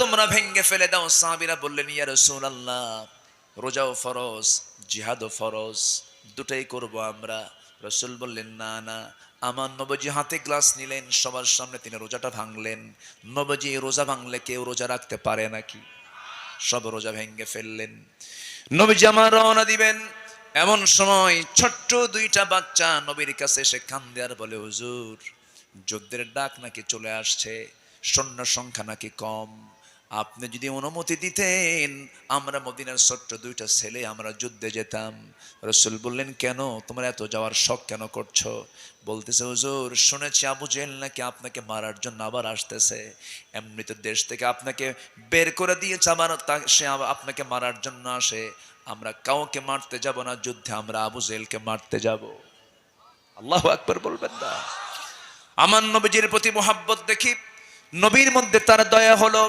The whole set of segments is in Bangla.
তোমরা ভেঙ্গে ফেলে দাও। সাহাবীরা বললেন, ইয়া রাসূলুল্লাহ, রোজাও ফরজ, জিহাদও ফরজ, দুটাই করব আমরা। রাসূল বললেন, না না। আমার নবীজি হাতে গ্লাস নিলেন, সবার সামনে তিনি রোজাটা ভাঙলেন। নবীজি রোজা ভাঙলে কেউ রোজা রাখতে পারে নাকি? সব রোজা ভেঙ্গে ফেললেন। নবীজি আমার রওনা দিবেন, এমন সময় ছোট্ট দুইটা বাচ্চা নবীর কাছে এসে কান্দে আর বলে, হুজুর, যুদ্ধের ডাক নাকি চলে আসছে, সৈন্য সংখ্যা নাকি কম, আপনি যদি অনুমতি দিতেন আমরা মদিনার ছোট্ট দুইটা ছেলে আমরা যুদ্ধে যেতাম। রাসূল বললেন, কেন, তোমার এত যাওয়ার শখ কেন করছো? বলতেছে, হুজুর, শুনেছি আবু জেহেল নাকি আপনাকে মারার জন্য আবার আসতেছে। এমনিতে দেশ থেকে আপনাকে বের করে দিয়েছে, আবার সে আপনাকে মারার জন্য আসে। আমরা কাউকে মারতে যাব না যুদ্ধে, আমরা আবু জেহেলকে মারতে যাব। আল্লাহু আকবার বলবেন না? আমার নবীজির প্রতি মোহাব্বত দেখি নবীর মধ্যে তার দয়া হলো।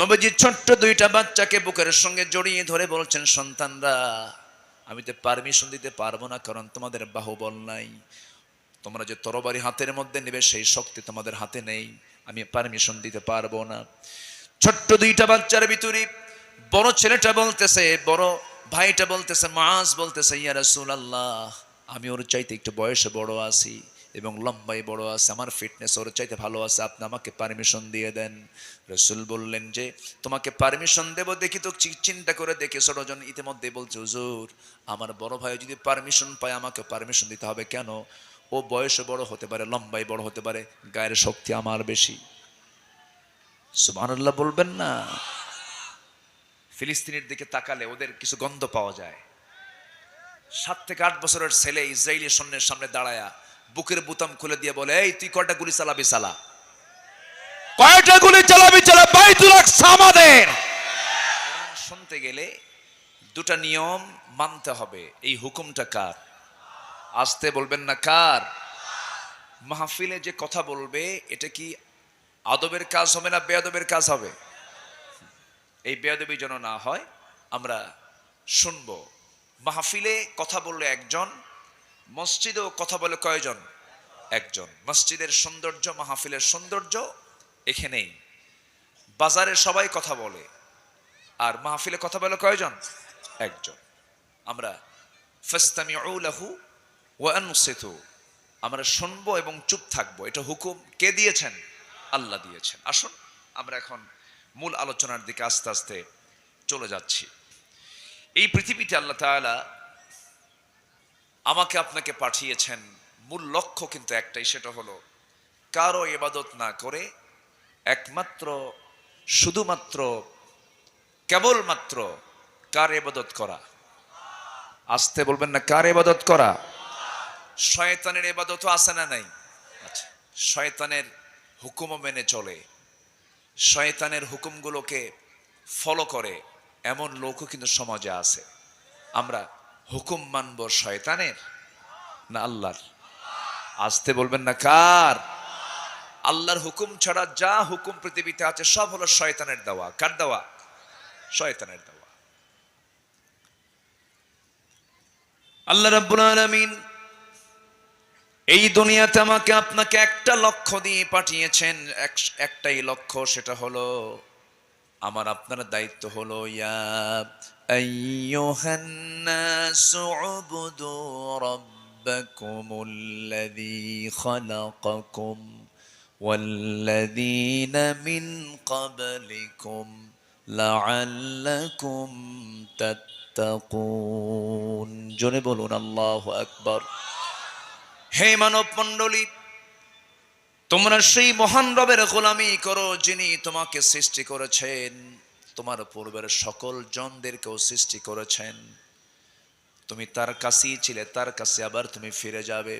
নবীজি ছোট্ট দুইটা বাচ্চাকে বুকের সঙ্গে জড়িয়ে ধরে বলছেন, সন্তানরা, আমি তো পারমিশন দিতে পারবো না, কারণ তোমাদের বাহুবল নাই। তোমরা যে তরবারি হাতের মধ্যে নেবে সেই শক্তি তোমাদের হাতে নেই, আমি পারমিশন দিতে পারবো না। ছোট্ট দুইটা বাচ্চার ভিতরে বড় ছেলেটা বলতেছে, বড় ভাইটা বলতেছে, মুআজ বলতেছে, ইয়া রাসূলুল্লাহ, আমি ওর চাইতে একটু বয়সে বড় আছি এবং লম্বাই বড় আছে, আমার ফিটনেস ওর চাইতে ভালো আছে, আপনি আমাকে পারমিশন দিয়ে দেন। রাসূল বললেন যে, তোমাকে পারমিশন দেব দেখি তো চিন্তা করে দেখে ছোটজন ইতিমধ্যে বলছে, হুজুর, আমার বড় ভাই যদি পারমিশন পায় আমাকে পারমিশন দিতে হবে কেন? ও বয়সে বড় হতে পারে, লম্বাই বড় হতে পারে, গায়ের শক্তি আমার বেশি। সুবহানাল্লাহ বলবেন না? ফিলিস্তিনের দিকে তাকালে ওদের কিছু গন্ধ পাওয়া যায়। 7 থেকে 8 বছরের ছেলে ইসরায়েলি সৈন্যের সামনে দাঁড়ায়া বুকের বুতাম খুলে দিয়ে বলে, এই তুই কয়টা গুলি চালাবি চালা, কয়টা গুলি চালাবি চালা, বাইতুল আকসা আমাদের। শুনতে গেলে দুটা নিয়ম মানতে হবে। এই হুকুমটা কার? আসতে বলবেন না, কার? মাহফিলে যে কথা বলবে এটা কি আদবের কাজ হবে না বেয়াদবের কাজ হবে? এই বেয়াদবি যেন না হয়, আমরা শুনবো। মাহফিলে কথা বললে একজন, মসজিদেও কথা বলে কয়জন? একজন। মসজিদের সৌন্দর্য, মাহফিলের সৌন্দর্য এখানেই। বাজারে সবাই কথা বলে, আর মাহফিলে কথা বলে কয়জন? একজন। আমরা ফাসতামিউ লাহু ওয়া আনসিতু, আমরা শুনবো এবং চুপ থাকবো। এটা হুকুম কে দিয়েছেন? আল্লাহ দিয়েছেন। আসুন আমরা এখন মূল আলোচনার দিকে আস্তে আস্তে চলে যাচ্ছি। এই পৃথিবীতে আল্লাহ তাআলা আমাকে আপনাকে পাঠিয়েছেন, মূল লক্ষ্য কিন্তু একটাই, সেটা হলো কারো ইবাদত না করে একমাত্র, শুধুমাত্র, কেবলমাত্র কার ইবাদত করা? আসতে বলবেন না, কার ইবাদত করা? শয়তানের ইবাদতও আছে না নাই? আচ্ছা, শয়তানের হুকুমও মেনে চলে, শয়তানের হুকুমগুলোকে ফলো করে এমন লোকও কিন্তু সমাজে আছে। আমরা হুকুম মানব শয়তানের না আল্লাহর? আসতে বলবেন না, কার? আল্লাহর হুকুম ছাড়া যা হুকুম পৃথিবীতে আছে সব হলো শয়তানের দেওয়া। কার দেওয়া? শয়তানের দেওয়া। আল্লাহ রাব্বুল আলামিন এই দুনিয়াতে আমাকে আপনাকে একটা লক্ষ্য দিয়ে পাঠিয়েছেন, একটাই লক্ষ্য, সেটা হলো আমার আপনার দায়িত্ব হলো, ইয়া আইয়ুহান নাসু উবুদু রাব্বাকুমুল্লাযী খালাকাকুম ওয়াল্লাযীনা মিন ক্বাবলিকুম লাআল্লাকুম তাত্তাকুন। জোরে বলুন আল্লাহু আকবার। হে মানব মণ্ডলী, তোমরা সেই মহান রবের গোলামি করো যিনি তোমাকে সৃষ্টি করেছেন, তোমার পূর্বের সকল জনদেরকেও সৃষ্টি করেছেন। তুমি তার কাছেই ছিলে, তার কাছে আবার তুমি ফিরে যাবে।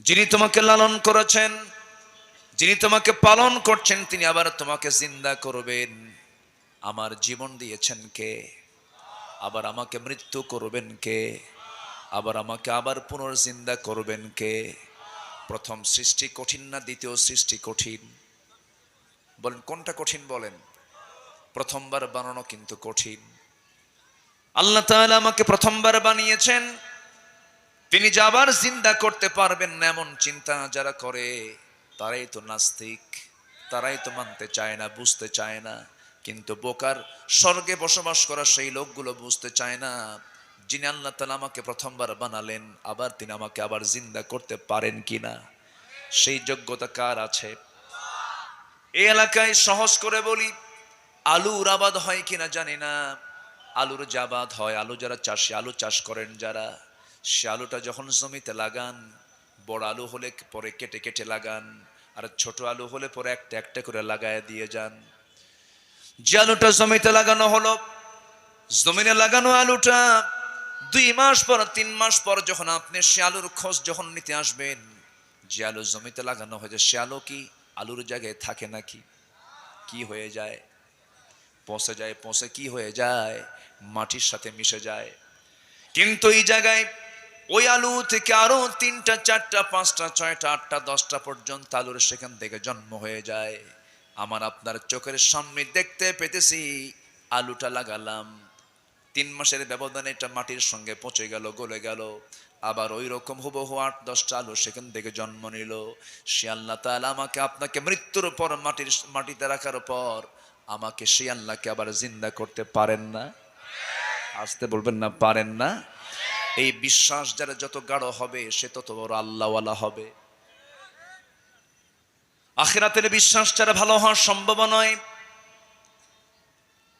যিনি তোমাকে লালন করেছেন, যিনি তোমাকে পালন করছেন, তিনি আবার তোমাকে জিন্দা করবেন। আমার জীবন দিয়েছেন কে? আবার আমাকে মৃত্যু করবেন কে? আবার আমাকে আবার পুনর্জিন্দা করবেন কে? প্রথম সৃষ্টি কঠিন না দ্বিতীয় সৃষ্টি কঠিন? বলেন কোনটা কঠিন বলেন? প্রথমবার বানানো কিন্তু কঠিন। আল্লাহ তাআলা আমাকে প্রথমবার বানিয়েছেন, তিনি যে আবার জিন্দা করতে পারবেন না এমন চিন্তা যারা করে তারাই তো নাস্তিক। তারাই তো মানতে চায় না, বুঝতে চায় না। কিন্তু বোকার স্বর্গে বসবাস করা সেই লোকগুলো বুঝতে চায় না, যিনি আল্লাহ তাআলা আমাকে প্রথমবার বানালেন, আবার তিনি আমাকে আবার জিন্দা করতে পারেন কিনা, সেই যোগ্যতা কার আছে? এই এলাকায় সহজ করে বলি, আলুর আবাদ হয় কিনা জানি না, আলুর যে আবাদ হয়, আলু যারা চাষি, আলু চাষ করেন যারা, সে আলুটা যখন জমিতে লাগান, বড় আলু হলে পরে কেটে কেটে লাগান, আর ছোট আলু হলে পরে একটা একটা করে লাগায় দিয়ে যান। যে আলুটা জমিতে লাগানো হলো, জমিনে লাগানো আলুটা 2 মাস পর 3 মাস পর যখন আপনি সে আলুর খোঁজ যখন নিতে আসবেন, যে আলু জমিতে লাগানো হয়েছে সে আলু কি আলুর জায়গায় থাকে নাকি? কি হয়ে যায়? পচে যায়। পচে কি হয়ে যায়? মাটির সাথে মিশে যায়। কিন্তু এই জায়গায় ওই আলু থেকে আরো 3টা 4টা 5টা 6টা 8টা 10টা পর্যন্ত আলুর সেখান থেকে জন্ম হয়ে যায়। আমার আপনার চোখের সামনে দেখতে পেতেছি, আলুটা লাগালাম, 3 মাসের ব্যবধানে এটা মাটির সঙ্গে পচে গেল, গলে গেল। আবার ওই রকম হুবহু 8-10টা আলু সেখান থেকে জন্ম নিল। সে আল্লাহ তাআলা আমাকে আপনাকে মৃত্যুর পর মাটিতে রাখার পর আমাকে সেই আল্লাহকে আবার জিন্দা করতে পারেন না? আসতে বলবেন না, পারেন না? এই বিশ্বাস যারা যত গাঢ় হবে সে তত বড় আল্লাহওয়ালা হবে। আখিরাতের বিশ্বাস ছাড়া ভালো হওয়া সম্ভব নয়।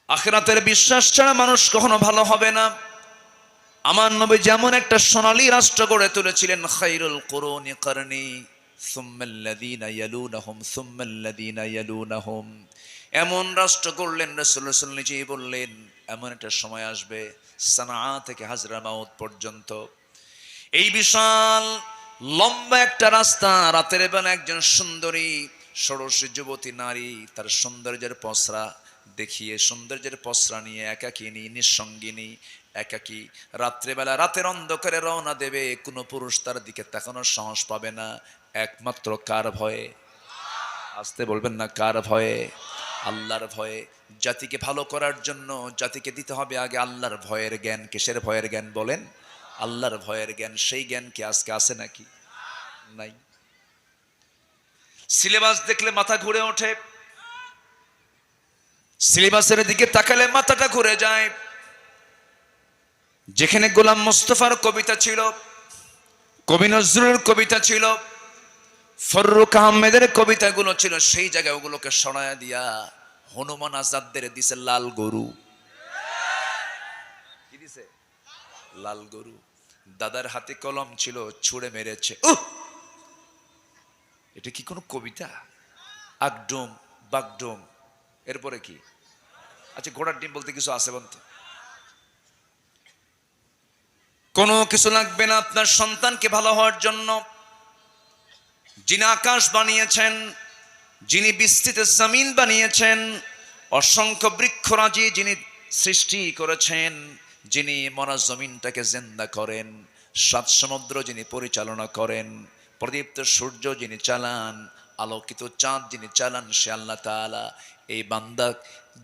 আখিরাতের বিশ্বাস ছাড়া মানুষ কখনো ভালো হবে না। আমার নবী যেমন একটা সোনালী রাষ্ট্র গড়ে তুলেছিলেন, খায়রুল কুরুনি কারনি সুম্মাল্লাযীনা ইয়ালুনাহুম সুম্মাল্লাযীনা ইয়ালুনাহুম, এমন রাষ্ট্র গড়লেন রাসূলুল্লাহ সাল্লাল্লাহু আলাইহি ওয়াসাল্লাম নিজেই বললেন, এমন একটা সময় আসবে সানআ থেকে হাজরামাউত পর্যন্ত এই বিশাল লম্বা একটা রাস্তা, রাতের বেলা একজন সুন্দরী ষোড়শী যুবতী নারী তার সৌন্দর্যের পসরা দেখিয়ে, সৌন্দর্যের পসরা নিয়ে একাকিনী নিঃসঙ্গিনী একাকী রাত্রেবেলা রাতের অন্ধকারে রওনা দেবে। কোনো পুরুষ তার দিকে তাকানোর সাহস পাবে না, একমাত্র কার ভয়ে? আসতে বলবেন না, কার ভয়ে? আল্লাহর ভয়ে। জাতিকে ভালো করার জন্য জাতিকে দিতে হবে আগে আল্লাহর ভয়ের জ্ঞান। কিসের ভয়ের জ্ঞান বলেন? আল্লাহর ভয়ের জ্ঞান। সেই জ্ঞান কি আজকে আছে নাকি? নাই। সিলেবাস দেখলে মাথা ঘুরে ওঠে, সিলেবাসের দিকে তাকালে মাথাটা ঘুরে যায়। যেখানে গোলাম মোস্তফার কবিতা ছিল, কবি নজরুলের কবিতা ছিল, ফররুখ আহমেদের কবিতাগুলো ছিল, সেই জায়গায় ওগুলোকে সরায়া দিয়া হনুমান আজাদদের দিছে লাল গরু। কি দিছে? লাল গরু। দাদার হাতে কলম ছিল, ছুঁড়ে মেরেছে। এটা কি কোনো কবিতা? আগডুম বাগডুম, এরপরে কি? আচ্ছা, ঘোড়ার ডিম বলতে কিছু আছে বলতো? কোনো কিছু লাগবে না আপনার সন্তানকে ভালো হওয়ার জন্য। যিনি আকাশ বানিয়েছেন, যিনি বিস্তৃত জমিন বানিয়েছেন, অসংখ্য বৃক্ষরাজি যিনি সৃষ্টি করেছেন, যিনি মরা জমিনটাকে জিন্দা করেন, 7 সমুদ্র যিনি পরিচালনা করেন, প্রদীপ্ত সূর্য যিনি চালান, আলোকিত চাঁদ যিনি চালান, সে আল্লাহ তাআলা এই বান্দা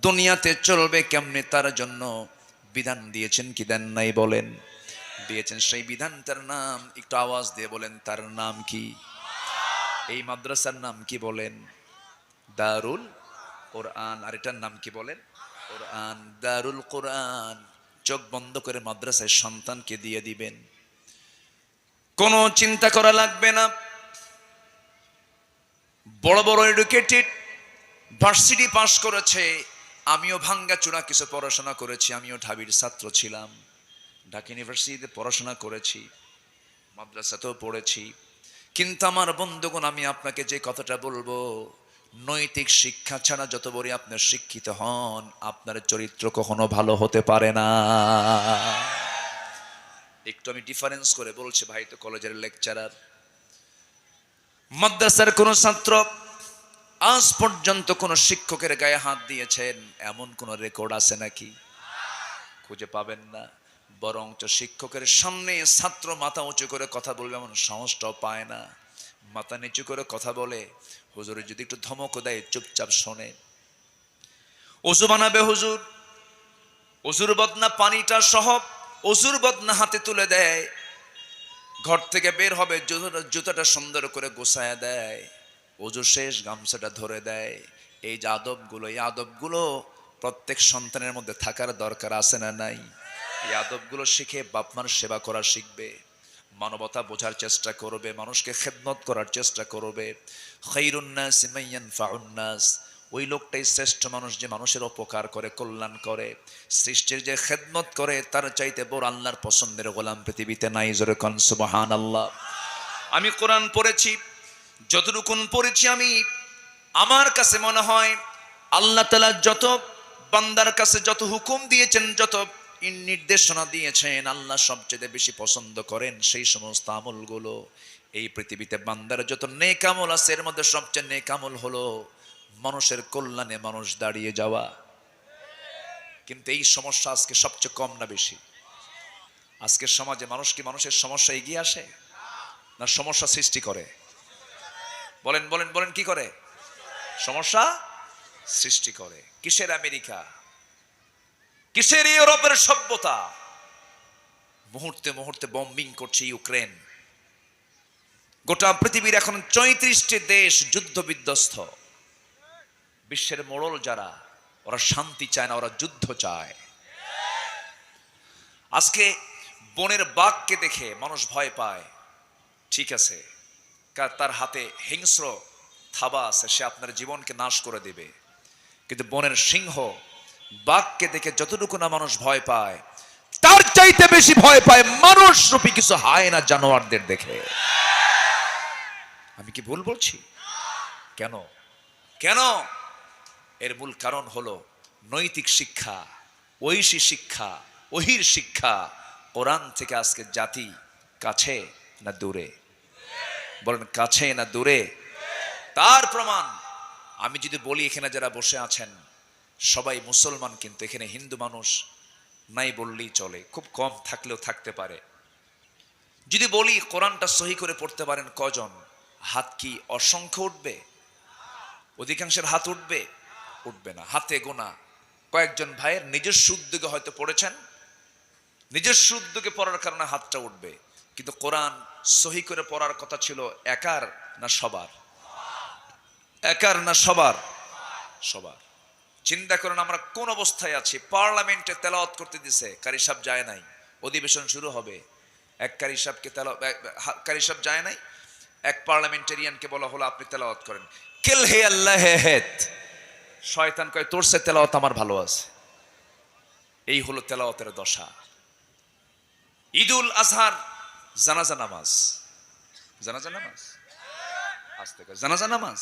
দুনিয়াতে চলবে কেমনে তার জন্য বিধান দিয়েছেন কি দেন নাই বলেন? দিয়েছেন। সেই বিধানটার নাম একটু আওয়াজ দিয়ে বলেন, তার নাম কি? এই মাদ্রাসার নাম কি বলেন? দারুল কোরআন। আর এটার নাম কি বলেন? কোরআন। দারুল কোরআন। চোখ বন্ধ করে মাদ্রাসায় সন্তানকে দিয়ে দিবেন, কোনো চিন্তা করা লাগবে না। বড় বড় এডুকেটেড, ভার্সিটি পাস করেছে। আমিও ভাঙ্গাচোরা কিছু পড়াশোনা করেছি, আমিও ঢাবির ছাত্র ছিলাম, ঢাকা ইউনিভার্সিটিতে পড়াশোনা করেছি, মাদ্রাসাতেও পড়েছি। কিন্তু আমার বন্ধুগণ, আমি আপনাকে যে কথাটা বলবো, নৈতিক শিক্ষা ছাড়া যত বড় আপনার শিক্ষিত হন, আপনার চরিত্র কখনো ভালো হতে পারে না। একটু আমি ডিফারেন্স করে বলছি, ভাই তো কলেজের লেকচারার। মাদ্রাসার কোন ছাত্র আজ পর্যন্ত কোন শিক্ষকের গায়ে হাত দিয়েছেন এমন কোন রেকর্ড আছে নাকি? খুঁজে পাবেন না। বরঞ্চ শিক্ষকের সামনে ছাত্র মাথা উঁচু করে কথা বলবে এমন সাহসটাও পায় না। মাথা নিচু করে কথা বলে। হুজুর যদি একটু ধমক দেয় চুপচাপ শোনে। ওযু বানাবে হুজুর, ওযুর বদনা পানিটা সহ ওযুর বদনা হাতে তুলে দেয়। ঘর থেকে বের হবে, জুতাটা সুন্দর করে গোছায়া দেয়। ওযু শেষ গামছাটা ধরে দেয়। এই যে আদবগুলো প্রত্যেক সন্তানের মধ্যে থাকার দরকার আছে না নাই? এই আদবগুলো শিখে বাপ মার সেবা করা শিখবে, মানবতা বোঝার চেষ্টা করবে, মানুষকে খেদমত করার চেষ্টা করবে। খায়রুন নাস মান ইয়ানফাউন নাস, ওই লোকটাই শ্রেষ্ঠ মানুষ যে মানুষের উপকার করে, কল্যাণ করে, সৃষ্টির যে খেদমত করে, তার চাইতে বড় আল্লাহর পছন্দের গোলাম পৃথিবীতে নাই। জোরে কোন সুবহানাল্লাহ। আমি কোরআন পড়েছি, যতটুকু পড়েছি আমি, আমার কাছে মনে হয় আল্লাহ তাআলা যত বান্দার কাছে যত হুকুম দিয়েছেন, যত নির্দেশনা দিয়েছেন, আল্লাহ সবচেয়ে বেশি পছন্দ করেন সেই সমস্ত আমলগুলো। এই পৃথিবীতে বান্দার যত নেক আমল আছে, এর মধ্যে সবচেয়ে নেক আমল হলো মানুষের কল্যাণে মানুষ দাঁড়িয়ে যাওয়া। কিন্তু এই সমস্যা আজকে সবচেয়ে কম না বেশি? আজকের সমাজে মানুষ কি মানুষের সমস্যা এগিয়ে আসে না সমস্যা সৃষ্টি করে? বলেন বলেন বলেন, কি করে? সমস্যা সৃষ্টি করে। কিসের আমেরিকা, কিসের ইউরোপের সভ্যতা? মুহূর্তে মুহূর্তে বম্বিং করছে ইউক্রেন। গোটা পৃথিবীর এখন ৩৪টি দেশ যুদ্ধ বিধ্বস্ত। বিশ্বের মোড়ল যারা, ওরা শান্তি চায় না, ওরা যুদ্ধ চায়। আজকে বনের বাঘকে দেখে মানুষ ভয় পায়, ঠিক আছে, তার হাতে হিংস্র থাবা আছে, সে আপনার জীবনকে নাশ করে দেবে। কিন্তু বনের সিংহ, বাঘকে দেখে যতটুকু না মানুষ ভয় পায়, তার চাইতে বেশি ভয় পায় মানুষ রূপী কিছু হায়না জানোয়ারদের দেখে। আমি কি ভুল বলছি? কেন? কেন? এর মূল কারণ হলো নৈতিক শিক্ষা, ঐশী শিক্ষা, ওহির শিক্ষা। কোরআন থেকে আজকে জাতি কাছে না দূরে? বলেন কাছে না দূরে? তার প্রমাণ আমি যদি বলি, এখানে যারা বসে আছেন সবাই মুসলমান, কিন্তু এখানে হিন্দু মানুষ নাই বললেই চলে, খুব কম থাকলেও থাকতে পারে। যদি বলি কোরআনটা সহি করে পড়তে পারেন কজন, হাত কি অসংখ্য উঠবে? অধিকাংশের হাত উঠবে? উঠবে না। হাতে গোনা কয়েকজন ভাইয়ের নিজস্ব উদ্যোগে হয়তো পড়েছেন, নিজস্ব উদ্যোগে পড়ার কারণে হাতটা উঠবে। কিন্তু কোরআন সহি করে পড়ার কথা ছিল একার না সবার? একার না সবার? সবার। চিন্তা করেন আমরা কোন অবস্থায় আছি। পার্লামেন্টে তেলাওয়াত করতে দিছে, কারি সাহেব যায় নাই, অধিবেশন শুরু হবে, এক কারি সাহেব যায় নাই, এক পার্লামেন্টেরিয়ানকে বলা হলো আপনি তেলাওয়াত করেন। কিল হে আল্লাহ হেদ, শয়তান কয় তোর সে তেলাওয়াত আমার ভালো আছে। এই হলো তেলাওয়াতের দশা। ঈদুল আজহার জানাজা নামাজ, জানাজা নামাজ, আস্তে করে জানাজা নামাজ,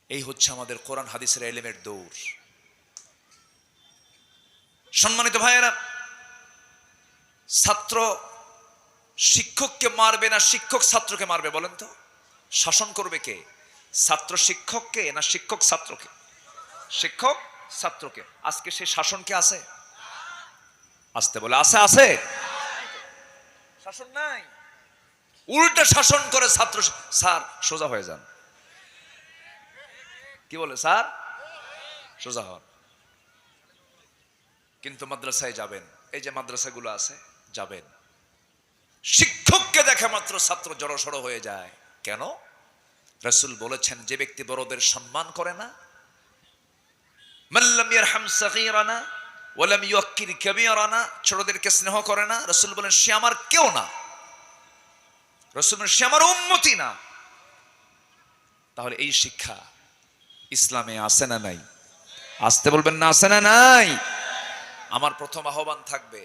এই হচ্ছে আমাদের কোরআন হাদিসের ইলমের দৌড়। সম্মানিত ভাইয়েরা, ছাত্র শিক্ষককে মারবে না শিক্ষক ছাত্রকে মারবে? বলেন তো, শাসন করবে কে? ছাত্র শিক্ষককে না শিক্ষক ছাত্রকে? শিক্ষক ছাত্রকে। আজকে সে শাসন কে আছে? আসতে বলে আছে, আছে শাসন নাই, উল্টা শাসন করে ছাত্র। স্যার সোজা হয়ে যান, কি বলে স্যার? সোজা হন। কিন্তু মাদ্রাসায় যাবেন, এই যে মাদ্রাসাগুলো আছে, যাবেন, শিক্ষককে দেখা মাত্র ছাত্র জড়সড় হয়ে যায়। কেন? রাসূল বলেছেন, যে ব্যক্তি বড়দের সম্মান করে না, মান লাম ইয়ারহাম সাগীরানা ওয়া লাম ইউক্কির কাবীরানা, ছোটদেরকে স্নেহ করে না, রাসূল বলেন সে আমার কেউ না, রাসূল বলেন সে আমার উম্মতি না। তাহলে এই শিক্ষা ইসলামে আছে না নাই? আসতে বলবেন না, আছে না নাই? আমার প্রথম আহ্বান থাকবে,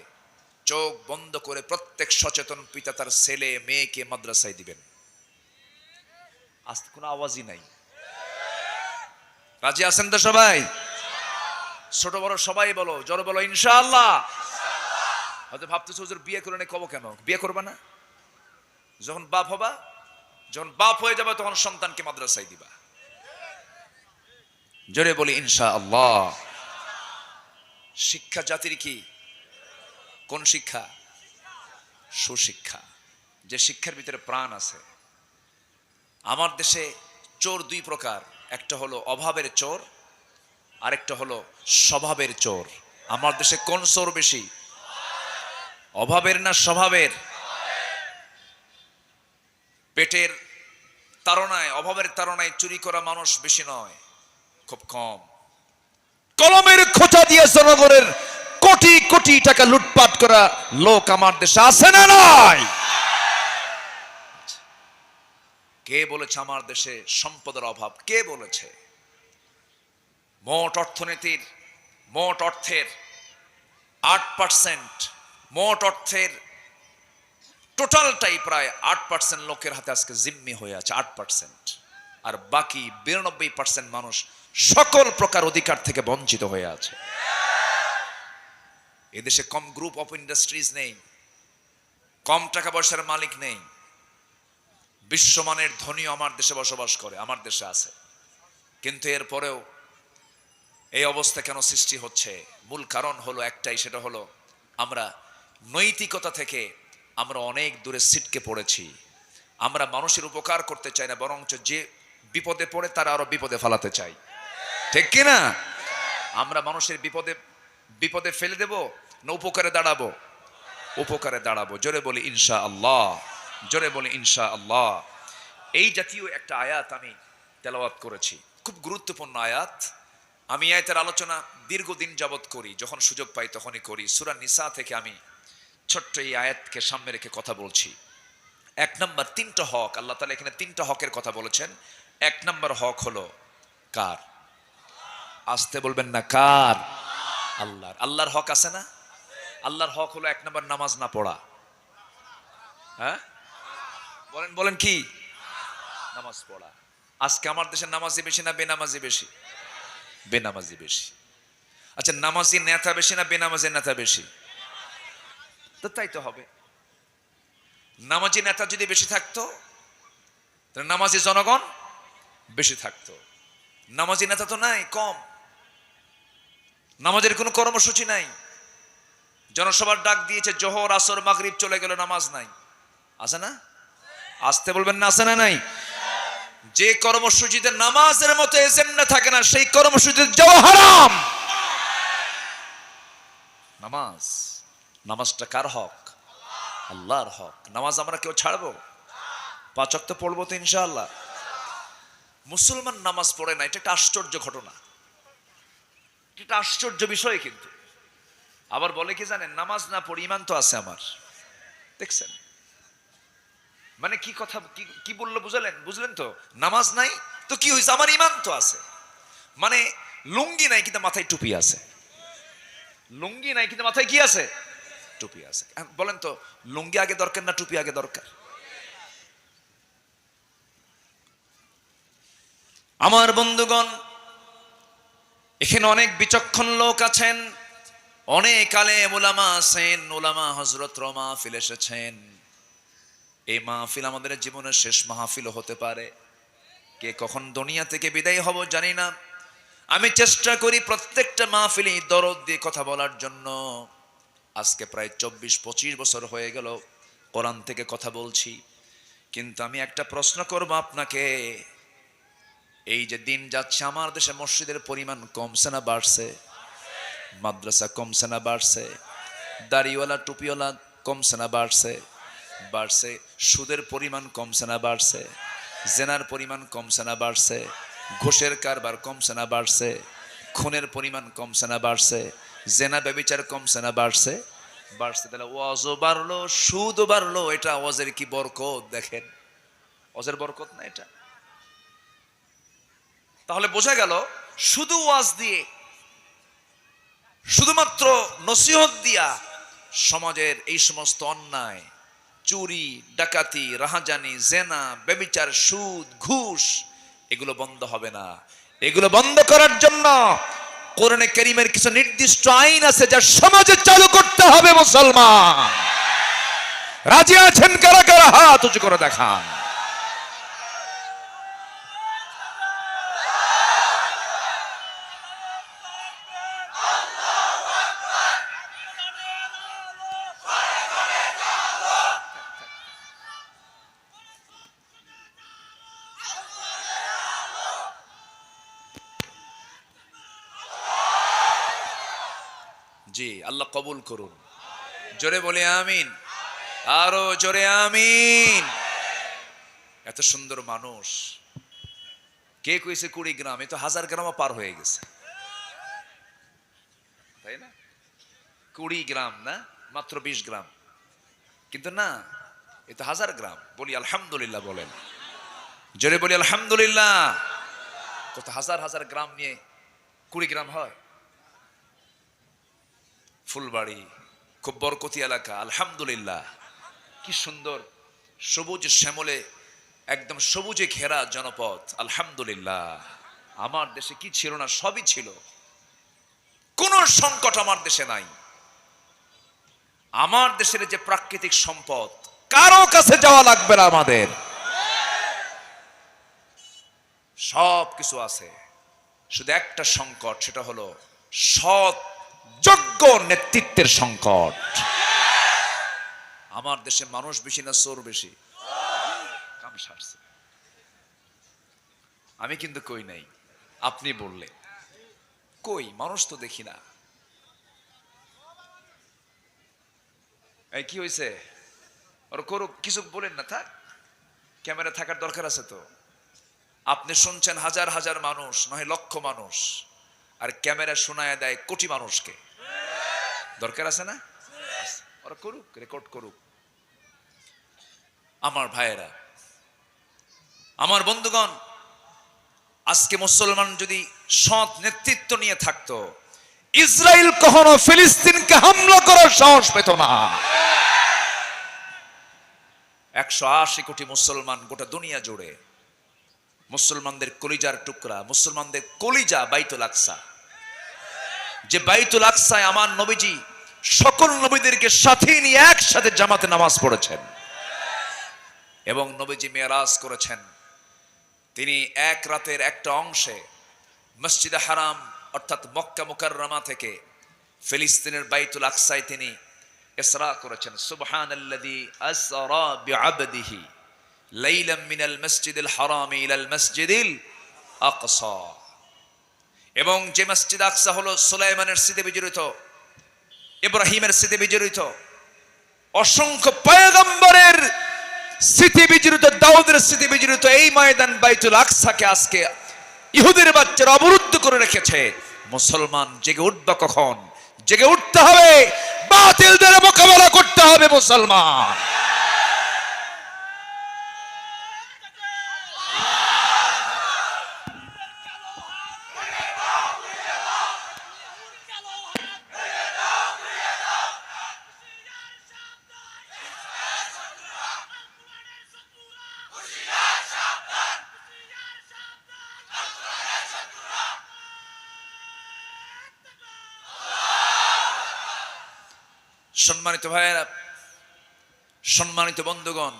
চোখ বন্ধ করে প্রত্যেক সচেতন পিতা তার ছেলে মেয়েকে মাদ্রাসায় দিবেন। আজকে কোনো আওয়াজই নাই। রাজি আছেন তো সবাই? ছোট বড় সবাই বলো, জোরে বলো ইনশাআল্লাহ। হয়তো ভাবতেছো হুজুর বিয়ে করে নেই, কব কেন? বিয়ে করবে না? যখন বাপ হবা, যখন বাপ হয়ে যাবে, তখন সন্তানকে মাদ্রাসায় দিবা। জোরে বলি ইনশাআল্লাহ। শিক্ষা জাতির কি? কোন শিক্ষা? সুশিক্ষা, যে শিক্ষার ভিতরে প্রাণ আছে। আমার দেশে চোর দুই প্রকার, একটা হলো অভাবের চোর, আরেকটা হলো স্বভাবের চোর। আমার দেশে কোন চোর বেশি? অভাবের না স্বভাবের? পেটের তাড়নায়, অভাবের তাড়নায় চুরি করা মানুষ বেশি নয়, খুব কম। কলমের খোঁচা দিয়ে জনগণের কোটি কোটি টাকা লুটপাট করা লোক আমার দেশে আছে না নাই? কে বলেছে আমার দেশে সম্পদের অভাব? কে বলেছে? মোট অর্থনীতির, মোট অর্থের 8%, মোট অর্থের টোটালটাই প্রায় 8% লোকের হাতে আজকে জিম্মি হয়ে আছে, 8%। আর বাকি 92% মানুষ সকল প্রকার অধিকার থেকে বঞ্চিত হয়ে আছে। এদেশে কম গ্রুপ অফ ইন্ডাস্ট্রিজ নেই, কম টাকা পয়সার মালিক নেই। বিশ্বমানের ধনীও আমার দেশে বসবাস করে, আমার দেশে আছে। কিন্তু এরপরেও এই অবস্থা কেন সৃষ্টি হচ্ছে? মূল কারণ হলো একটাই, সেটা হলো আমরা নৈতিকতা থেকে আমরা অনেক দূরে ছিটকে পড়েছি। আমরা মানুষের উপকার করতে চাই না, বরঞ্চ যে বিপদে পড়ে তারা আরো বিপদে ফেলাতে চাই, ঠিক কিনা? আমরা মানুষের বিপদে ফেলে দেব না উপকারে দাঁড়াবো? উপকারে দাঁড়াবো। জোরে বলি ইনশাআল্লাহ, জোরে বলি ইনশাআল্লাহ। এই জাতীয় একটা আয়াত আমি তেলাওয়াত করেছি, খুব গুরুত্বপূর্ণ আয়াত। আমি আয়াতের আলোচনা দীর্ঘদিন যাবত করি, যখন সুযোগ পাই তখনই করি। সূরা নিসা থেকে আমি ছোট্ট এই আয়াতকে সামনে রেখে কথা বলছি। 1 নম্বর, 3টা হক আল্লাহ তাআলা এখানে 3টা হকের কথা বলেছেন। 1 নম্বর হক হলো কার? আসতে বলবেন না, কার? আল্লাহর। আল্লাহর হক আছে না? আল্লাহর হক হলো 1 নম্বর নামাজ না পড়া। হ্যাঁ বলেন, বলেন কি? নামাজ পড়া। আজকে আমার দেশে নামাজি বেশি না বেনামাজি বেশি? বেনামাজি বেশি। আচ্ছা, নামাজি নেতা বেশি না বেনামাজি নেতা বেশি? তো তাই তো হবে। নামাজি নেতা যদি বেশি থাকতো তাহলে নামাজি জনগণ বেশি থাকতো। নামাজি নেতা তো নাই, কম। নামাজের কোনো কর্মসূচি নাই। জনসভার ডাক দিয়েছে, জোহর আসর মাগরিব চলে গেল, নামাজ নাই। আছে না? আসতে বলবেন না, আছে না নাই? যে কর্মসূচিতে নামাজের মতো এজেন্ডা থাকে না, সেই কর্মসূচিতে যাওয়া হারাম। নামাজটা কার হক? আল্লাহর হক। নামাজ আমরা কেউ ছাড়বো? 5 ওয়াক্ত পড়বো তো ইনশাআল্লাহ। মুসলমান নামাজ পড়ে না, এটা একটা আশ্চর্য ঘটনা, এটা আশ্চর্য বিষয়। কিন্তু আবার বলে কি জানেন, নামাজ না পড়ি ইমান তো আছে আমার। দেখছেন মানে কি কথা, কি বললো বুঝলেন তো? নামাজ নাই তো কি হয়েছে, আমার ইমান তো আছে। মানে লুঙ্গি নাই কিন্তু মাথায় টুপি আছে, লুঙ্গি নাই কিন্তু মাথায় কি আছে? টুপি আছে। বলেন তো, লুঙ্গি আগে দরকার না টুপি আগে দরকার? আমার বন্ধুগণ, এখানে অনেক বিচক্ষণ লোক আছেন, অনেক আলেম ওলামা আছেন, ওলামা হযরত মাহফিল এসেছেন। এই মাহফিল আমাদের জীবনের শেষ মাহফিল হতে পারে। কে কখন দুনিয়া থেকে বিদায় হব জানি না। আমি চেষ্টা করি প্রত্যেকটা মাহফিলে দরদ দিয়ে কথা বলার জন্য। আজকে প্রায় 24-25 বছর হয়ে গেল কোরআন থেকে কথা বলছি। কিন্তু আমি একটা প্রশ্ন করব আপনাকে, এই যে দিন যাচ্ছে আমার দেশে মসজিদের পরিমাণ কমছে না বাড়ছে? মাদ্রাসা কমছে না বাড়ছে? দাড়িওয়ালা টুপিওয়ালা কমছে না বাড়ছে? বাড়ছে। সুদের পরিমাণ কমছে না বাড়ছে? জেনার পরিমাণ কমছে না বাড়ছে? ঘুষের কারবার কমছে না বাড়ছে? খুনের পরিমাণ কমছে না বাড়ছে? জেনা ব্যভিচার কমছে না বাড়ছে? বাড়ছে। তাহলে ওয়াজও বাড়লো, সুদও বাড়লো। এটা ওয়াজের কি বরকত দেখেন, ওয়াজের বরকত না এটা? তাহলে বোঝা গেল, শুধু ওয়াজ দিয়ে, শুধুমাত্র নসিহত দিয়া সমাজের এই সমস্ত অন্যায়, চুরি, ডাকাতি, রাহাজানি, জেনা, ব্যভিচার, সুদ, ঘুষ, এগুলো বন্ধ হবে না। এগুলো বন্ধ করার জন্য কোরআনে কারীমের কিছু নির্দিষ্ট আইন আছে যা সমাজে চালু করতে হবে। মুসলমান রাজি আছেন? কারা কারা হাত উঁচু করে দেখান। জি, আল্লাহ কবুল করুন। জোরে বলে আমিন, আরো জোরে আমিন। এত সুন্দর মানুষ। কে কইছে 20 গ্রাম? এ তো 1000 গ্রামও পার হয়ে গেছে, তাই না? 20 গ্রাম না, মাত্র 20 গ্রাম, কিন্তু না, এ তো 1000 গ্রাম। বলি আলহামদুলিল্লাহ, বলেন জোরে বলি আলহামদুলিল্লাহ। কত হাজার হাজার গ্রাম নিয়ে 20 গ্রাম হয়। ফুলবাড়ি খুব বরকতি এলাকা, আলহামদুলিল্লাহ। কি সুন্দর সবুজ শ্যামলে একদম সবুজে ঘেরা জনপদ, আলহামদুলিল্লাহ। আমার দেশে কি ছিল না? সবই ছিল। কোন সংকট আমার দেশে নাই। আমার দেশের যে প্রাকৃতিক সম্পদ, কারো কাছে যাওয়া লাগবে না আমাদের, সব কিছু আছে। শুধু একটা সংকট, সেটা হলো সৎ যোগ্য নেতৃত্বের সংকট। আমার দেশে মানুষ বেশি না চোর বেশি? কাম সারছে। আমি কিন্তু কই নাই, আপনি বললেন। কই মানুষ তো দেখি না। এই কি হয়েছে? ওর করুক, কিছু বলেন না, থাক। ক্যামেরা থাকার দরকার আছে তো। আপনি শুনছেন হাজার হাজার মানুষ, নয় লক্ষ মানুষ, আর ক্যামেরা শোনায় দেয় কোটি মানুষকে। দরকার আছে না? ওরা করুক, রেকর্ড করুক। আমার ভাইয়েরা, আমার বন্ধুগণ, আজকে মুসলমান যদি সৎ নেতৃত্ব নিয়ে থাকতো, ইসরায়েল কখনো ফিলিস্তিনকে হামলা করার সাহস পেত না। 180 কোটি মুসলমান গোটা দুনিয়া জুড়ে, মুসলমানদের কলিজার টুকরা, মুসলমানদের কলিজা বাইতুল আকসা। যে বাইতুল আকসায় আমার নবীজি সকল নবীদেরকে সাথে নিয়ে একসাথে জামাতে নামাজ পড়েছেন এবং নবীজি মেরাজ করেছেন। তিনি এক রাতের একটা অংশে মসজিদে হারাম অর্থাৎ মক্কা মুকাররমা থেকে ফিলিস্তিনের বাইতুল আকসায় তিনি ইসরা করেছেন। সুবহানাল্লাযী আসরা বিআবদিহি লাইলাম মিনাল মসজিদিল হারাম ইলাল মসজিদিল আকসা। এবং যে মসজিদ আকসা হলো সুলাইমানের স্মৃতি বিজড়িত, ইব্রাহিমের স্মৃতি বিজড়িত, অসংখ্য পয়গম্বরের স্মৃতি বিজড়িত, দাউদের স্মৃতি বিজড়িত এই ময়দান বাইতুল আকসাকে আজকে ইহুদের বাচ্চারা অবরুদ্ধ করে রেখেছে। মুসলমান জেগে উঠবে কখন? জেগে উঠতে হবে, বাতিলদের মোকাবেলা করতে হবে মুসলমান। সম্মানিত ভাইয়েরা, সম্মানিত বন্ধুগণ,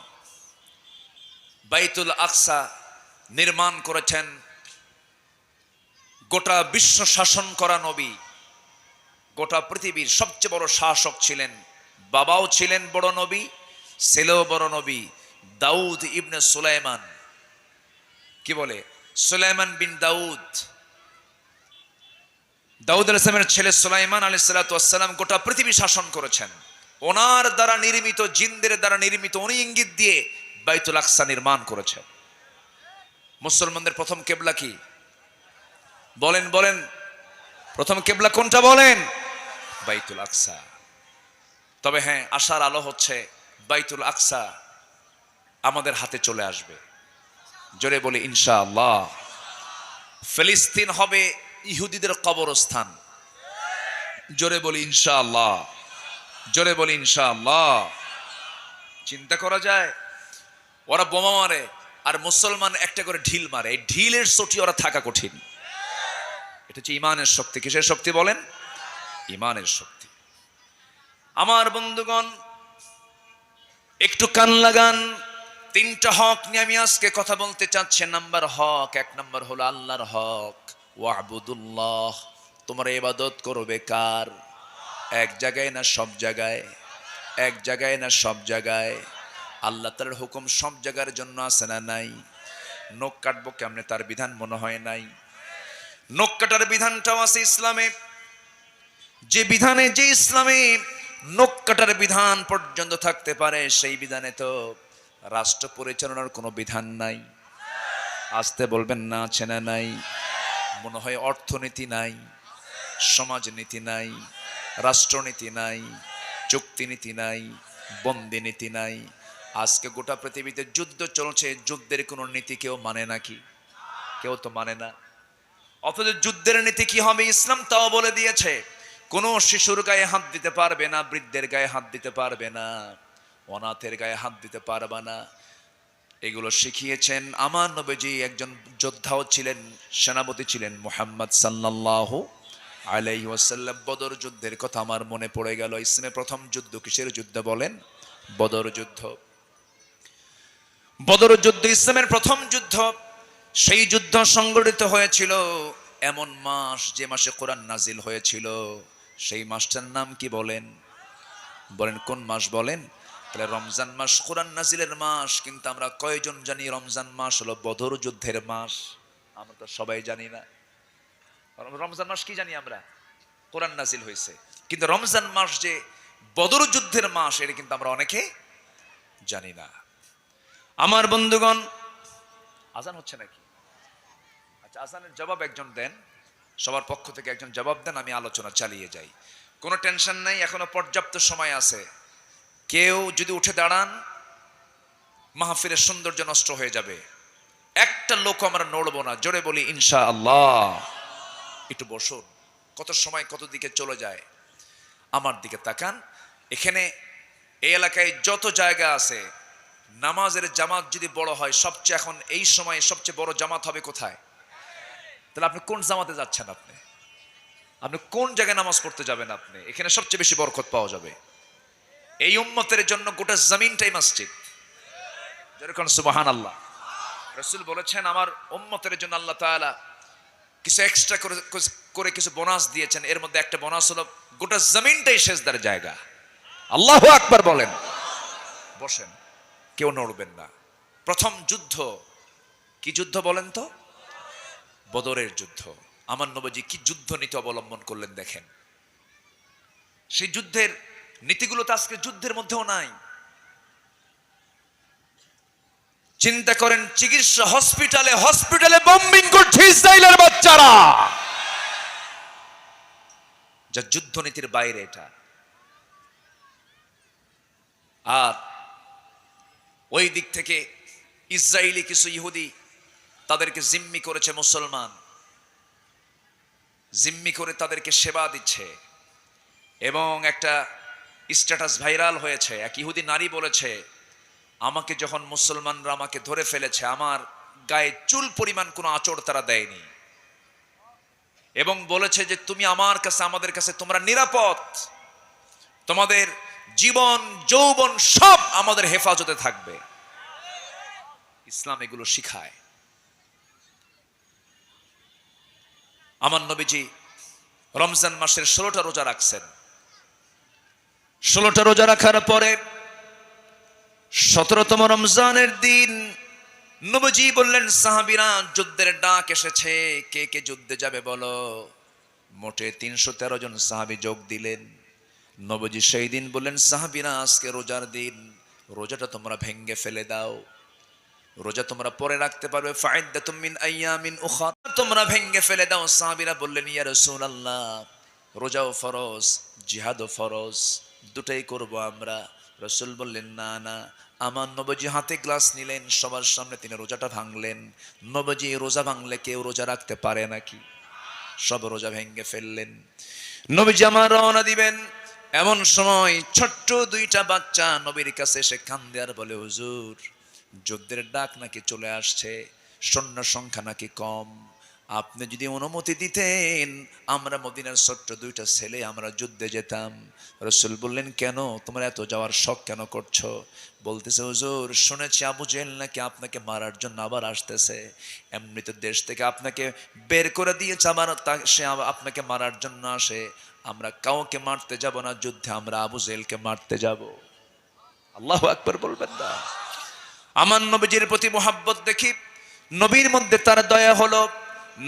বাইতুল আকসা নির্মাণ করেছেন গোটা বিশ্ব শাসন করা নবী, গোটা পৃথিবীর সবচেয়ে বড় শাসক ছিলেন। বাবাও ছিলেন বড় নবী, ছেলেও বড় নবী, দাউদ ইবনে সুলাইমান। কি বলে? সুলাইমান বিন দাউদ। দাউদ আলাইহিস ছেলে সুলাইমান আলাইহিস সালাম গোটা পৃথিবী শাসন করেছেন। ওনার দ্বারা নির্মিত, জিনদের দ্বারা নির্মিত, উনি ইঙ্গিত দিয়ে বাইতুল আকসা নির্মাণ করেছেন। মুসলমানদের প্রথম কেবলা কি? বলেন বলেন, প্রথম কেবলা কোনটা বলেন? বাইতুল আকসা। তবে হ্যাঁ, আশার আলো হচ্ছে বাইতুল আকসা আমাদের হাতে চলে আসবে। জোরে বলি ইনশাআল্লাহ। ফিলিস্তিন হবে ইহুদিদের কবরস্থান। জোরে বলি ইনশাআল্লাহ, জোরে বলি ইনশাআল্লাহ। চিন্তা করা যায়, ওরা বোমা মারে আর মুসলমান একটা করে ঢিল মারে। এই ঢিলের চটি ওরা থাকা কঠিন। এটা হচ্ছে ইমানের শক্তি। কিসের শক্তি বলেন? ইমানের শক্তি। আমার বন্ধুগণ, একটু কান লাগান। 3টা হক নিয়ে আমি আজকে কথা বলতে চাচ্ছি। নাম্বার হক, 1 নম্বর হলো আল্লাহর হক। ওয়াবুদুল্লাহ, তোমরা ইবাদত করবে কার? এক জায়গায় না সব জায়গায়? এক জায়গায় না সব জায়গায়? আল্লাহ তাআলার হুকুম সব জায়গার জন্য আছে না নাই? নখ কাটবো কেমনে, তার বিধান মনে হয় নাই? নখ কাটার বিধানটাও আছে ইসলামে। যে বিধানে, যে ইসলামে নখ কাটার বিধান পর্যন্ত থাকতে পারে, সেই বিধানে তো রাষ্ট্র পরিচালনার কোনো বিধান নাই। আসতে বলবেন না, আছে না নাই? মনে হয় অর্থনীতি নাই, সমাজনীতি নাই, রাষ্ট্রনীতি নাই, চুক্তিনীতি নাই, বন্দি নীতি নাই। আজকে গোটা পৃথিবীতে যুদ্ধ চলছে, যুদ্ধের কোনো নীতি কেউ মানে নাকি? কেউ তো মানে না। অথচ যুদ্ধের নীতি কি হবে ইসলাম তাও বলে দিয়েছে। কোনো শিশুর গায়ে হাত দিতে পারবে না, বৃদ্ধের গায়ে হাত দিতে পারবে না, অনাথের গায়ে হাত দিতে পারবে না। এগুলো শিখিয়েছেন আমার নবীজি। একজন যোদ্ধাও ছিলেন, সেনাপতি ছিলেন মুহাম্মদ সাল্লাল্লাহু আলাইহি ওয়াসাল্লাম। বদর যুদ্ধের কথা আমার মনে পড়ে গেল। ইসলামের প্রথম যুদ্ধ কিসের যুদ্ধ বলেন? বদর যুদ্ধ। বদর যুদ্ধ ইসলামের প্রথম যুদ্ধ। সেই যুদ্ধ সংগঠিত হয়েছিল এমন মাস, যে মাসে কোরআন নাজিল হয়েছিল। সেই মাসটার নাম কি বলেন? বলেন কোন মাস বলেন? তাহলে রমজান মাস কোরআন নাজিলের মাস। কিন্তু আমরা কয়জন জানি রমজান মাস হলো বদর যুদ্ধের মাস? আমরা তো সবাই জানি না। রমজান মাস কি জানি আমরা? কোরআন নাজিল হয়েছে। কিন্তু রমজান মাস যে বদর যুদ্ধের মাস, এটা কিন্তু আমরা অনেকে জানি না। আমার বন্ধুগণ, আজান হচ্ছে নাকি? আচ্ছা, আজানের জবাব একজন দেন, সবার পক্ষ থেকে একজন জবাব দেন, আমি আলোচনা চালিয়ে যাই। কোনো টেনশন নাই, এখনো পর্যাপ্ত সময় আছে। কেউ যদি উঠে দাঁড়ান, মাহফিলের সৌন্দর্য নষ্ট হয়ে যাবে। একটা লোক আমরা নড়বো না। জোরে বলি ইনশাআল্লাহ। একটু বসুন। কত সময় কত দিকে চলে যায়। আমার দিকে তাকান। এখানে এই এলাকায় যত জায়গা আছে, নামাজের জামাত যদি বড় হয়, সবচেয়ে এখন এই সময়ে সবচেয়ে বড় জামাত হবে কোথায়? তাহলে আপনি কোন জামাতে যাচ্ছেন? আপনি কোন জায়গায় নামাজ পড়তে যাবেন? আপনি এখানে সবচেয়ে বেশি বরকত পাওয়া যাবে। এই উম্মতের জন্য গোটা জমিনটাই মসজিদ। যেরকম সুবহানাল্লাহ। রাসূল বলেছেন, আমার উম্মতের জন্য আল্লাহ তাআলা কিছু এক্সট্রা করে কিছু বোনাস দিয়েছেন। এর মধ্যে একটা বোনাস হলো গোটা জমিনটাই সেজদার জায়গা। আল্লাহু আকবার বলেন। বসেন, কেউ নড়বেন না। প্রথম যুদ্ধ কি যুদ্ধ বলেন তো? বদরের যুদ্ধ। আমার নবীজি কি যুদ্ধ নীতি অবলম্বন করলেন দেখেন। সেই যুদ্ধের নীতিগুলো তো আজকে যুদ্ধের মধ্যেও নাই। চিন্তা করেন, চিকিৎসা হসপিটালে বম্বিং করছে ইসরায়েলের বাচ্চারা। যা যুদ্ধ নীতির বাইরে এটা। আর ওই দিক থেকে ইসরায়েলি কিছু ইহুদি তাদেরকে জিম্মি করেছে মুসলমান, জিম্মি করে তাদেরকে সেবা দিচ্ছে। এবং একটা স্ট্যাটাস ভাইরাল হয়েছে। এক ইহুদি নারী বলেছে, আমাকে যখন মুসলমানরা আমাকে ধরে ফেলেছে, আমার গায়ে চুল পরিমাণ কোনো আঁচড় তারা দেয়নি, এবং বলেছে যে তুমি আমার কাছে, আমাদের কাছে তোমরা নিরাপদ, তোমাদের জীবন যৌবন সব আমাদের হেফাজতে থাকবে। ইসলাম এগুলো শিখায়। আমার নবীজি রমজান মাসের 16টা রোজা রাখছেন। 16টা রোজা রাখার পরে 17তম রমজানের দিন নবীজি বললেন, সাহাবীরা যুদ্ধের ডাক এসেছে, কে কে যুদ্ধে যাবে বলো। মোটে 313 জন সাহাবী যোগ দিলেন। নবীজি সেই দিন বললেন, সাহাবীরা আজকে রোজার দিন, রোজাটা তোমরা ভেঙ্গে ফেলে দাও। রোজা তোমরা পরে রাখতে পারবে, ফাইদ্দাতুম মিন আইয়ামিন উখরা, তোমরা ভেঙ্গে ফেলে দাও। সাহাবীরা বললেন, ইয়া রাসূলুল্লাহ, রোজাও ফরজ, জিহাদও ফরজ, দুটাই করব আমরা। রাসূল বললেন, না না। আমার নবীজি হাতে গ্লাস নিলেন, সবার সামনে তিনি রোজাটা ভাঙলেন। নবীজি রোজা ভাঙলে কেউ রোজা রাখতে পারে নাকি? সব রোজা ভেঙ্গে ফেললেন। নবীজি আমার রওনা দিবেন, এমন সময় ছোট্ট 2টা বাচ্চা নবীর কাছে এসে কান্দে আর বলে, হুজুর, যুদ্ধের ডাক নাকি চলে আসছে, সৈন্য সংখ্যা নাকি কম, আপনি যদি অনুমতি দিতেন আমরা মদিনার ছোট্ট 2টা ছেলে আমরা যুদ্ধে যেতাম। রাসূল বললেন, কেন, তোমরা এত যাওয়ার শখ কেন করছো? বলতেছে, হুজুর, শুনেছি আবু জেহেল নাকি আপনাকে মারার জন্য আবার আসতেছে। এমনিতে দেশ থেকে আপনাকে বের করে দিয়েছে, আবার সে আপনাকে মারার জন্য আসে। আমরা কাউকে মারতে যাব না যুদ্ধে, আমরা আবু জেহেলকে মারতে যাব। আল্লাহু আকবার বলবেন না? আমার নবীজির প্রতি মুহাব্বত দেখি নবীর মধ্যে তার দয়া হলো।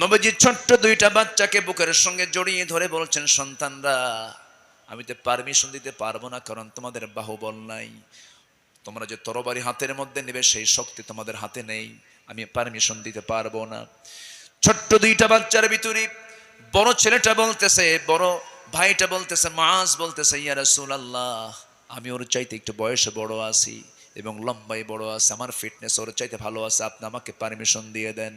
নবীজি ছোট্ট 2টা বাচ্চাকে বুকের সঙ্গে জড়িয়ে ধরে বলছেন, সন্তানরা, আমি তো পারমিশন দিতে পারবো না, কারণ তোমাদের বাহুবল নাই। তোমরা যে তরবারি হাতের মধ্যে নেবে সেই শক্তি তোমাদের হাতে নেই, আমি পারমিশন দিতে পারবো না। ছোট্ট দুইটা বাচ্চার ভিতরে বড় ছেলেটা বলতেছে, বড় ভাইটা বলতেছে, মুআজ বলতেছে, ইয়া রাসূলুল্লাহ, আমি ওর চাইতে একটু বয়সে বড় আছি এবং লম্বাই বড় আছে, আমার ফিটনেস ওর চাইতে ভালো আছে, আপনি আমাকে পারমিশন দিয়ে দেন।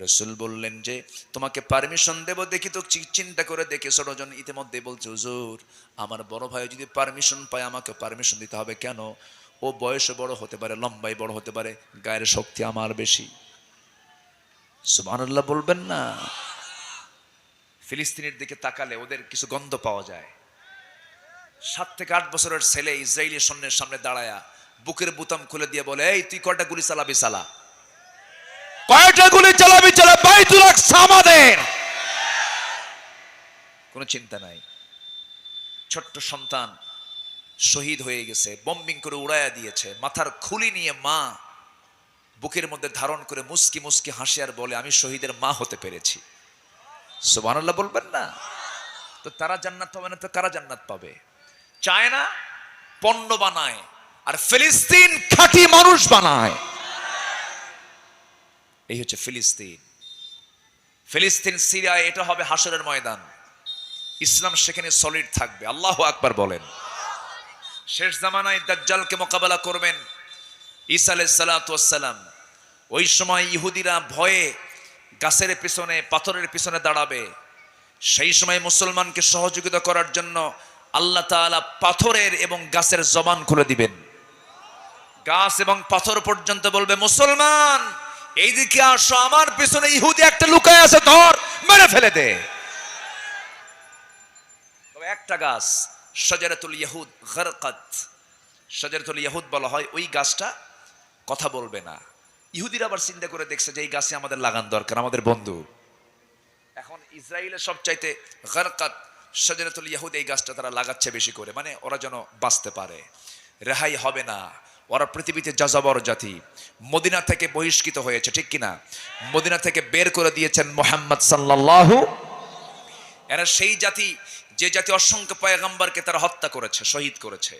রাসূল বললেন যে তোমাকে পারমিশন দেব দেখি তো চিন্তা করে দেখে ছোটজন ইতিমধ্যে বলছে, হুজুর আমার বড় ভাই যদি পারমিশন পায় আমাকে পারমিশন দিতে হবে কেন? ও বয়সে বড় হতে পারে, লম্বাই বড় হতে পারে, গায়ের শক্তি আমার বেশি। সুবহানাল্লাহ বলবেন না? ফিলিস্তিনের দিকে তাকালে ওদের কিছু গন্ধ পাওয়া যায়। 7 থেকে 8 বছরের ছেলে ইসরায়েলি সৈন্যের সামনে দাঁড়ায়া বুকের বুতাম খুলে দিয়ে বলে, এই তুই কয়টা গুলি চালাবি চালা, কয়টা গুলি চালাবি চালা, বাইতুল আকসা আমাদের। কোনো চিন্তা নাই। ছোট্ট সন্তান শহীদ হয়ে গেছে, বম্বিং করে উড়াইয়া দিয়েছে, মাথার খুলি নিয়ে মা বুকের মধ্যে ধারণ করে মুস্কি মুস্কি হাসি আর বলে, আমি শহীদের মা হতে পেরেছি। সুবহানাল্লাহ বলবেন না? তো তারা জান্নাত পাবে না তো কারা জান্নাত পাবে? চায় না পণ্য বানায়, আর ফিলিস্তিন খাঁটি মানুষ বানায়। এই হচ্ছে ফিলিস্তিন। ফিলিস্তিন সিরিয়া, এটা হবে হাসরের ময়দান। ইসলাম সেখানে সলিড থাকবে। আল্লাহু আকবার বলেন। শেষ জামানায় দাজ্জালকে মোকাবেলা করবেন ঈসা আলাইহিস সালাতু ওয়াস সালাম। ওই সময় ইহুদিরা ভয়ে গাছের পিছনে, পাথরের পিছনে দাঁড়াবে। সেই সময় মুসলমানকে সহযোগিতা করার জন্য আল্লাহ তাআলা পাথরের এবং গাছের জবান খুলে দিবেন। গাছ এবং পাথর পর্যন্ত বলবে, মুসলমান এইদিকে আসো, আমার পিছনে ইহুদি একটা লুকায় আছে, ধর মেরে ফেলে দে। তবে একটা গাছ, শাজারাতুল ইয়াহুদ গারকাত, শাজারাতুল ইয়াহুদ বলা হয়, ওই গাছটা কথা বলবে না। ইহুদিরা আবার চিন্তা করে দেখছে যে এই গাছে আমাদের লাগান দরকার, আমাদের বন্ধু। এখন ইসরায়েলের সবচাইতে গারকাত শাজারাতুল ইয়াহুদ, এই গাছটা তারা লাগাচ্ছে বেশি করে, মানে ওরা যেন বাঁচতে পারে, রেহাই হবে না। ওরা পৃথিবীতে যাযাবর জাতি, মদিনা থেকে বহিষ্কৃত হয়েছে, ঠিক কিনা? মদিনা থেকে বের করে দিয়েছেন মুহাম্মদ সাল্লাল্লাহু। এরা সেই জাতি, যে জাতি অসংখ্য পয়গম্বরকে তারা হত্যা করেছে, শহীদ করেছে,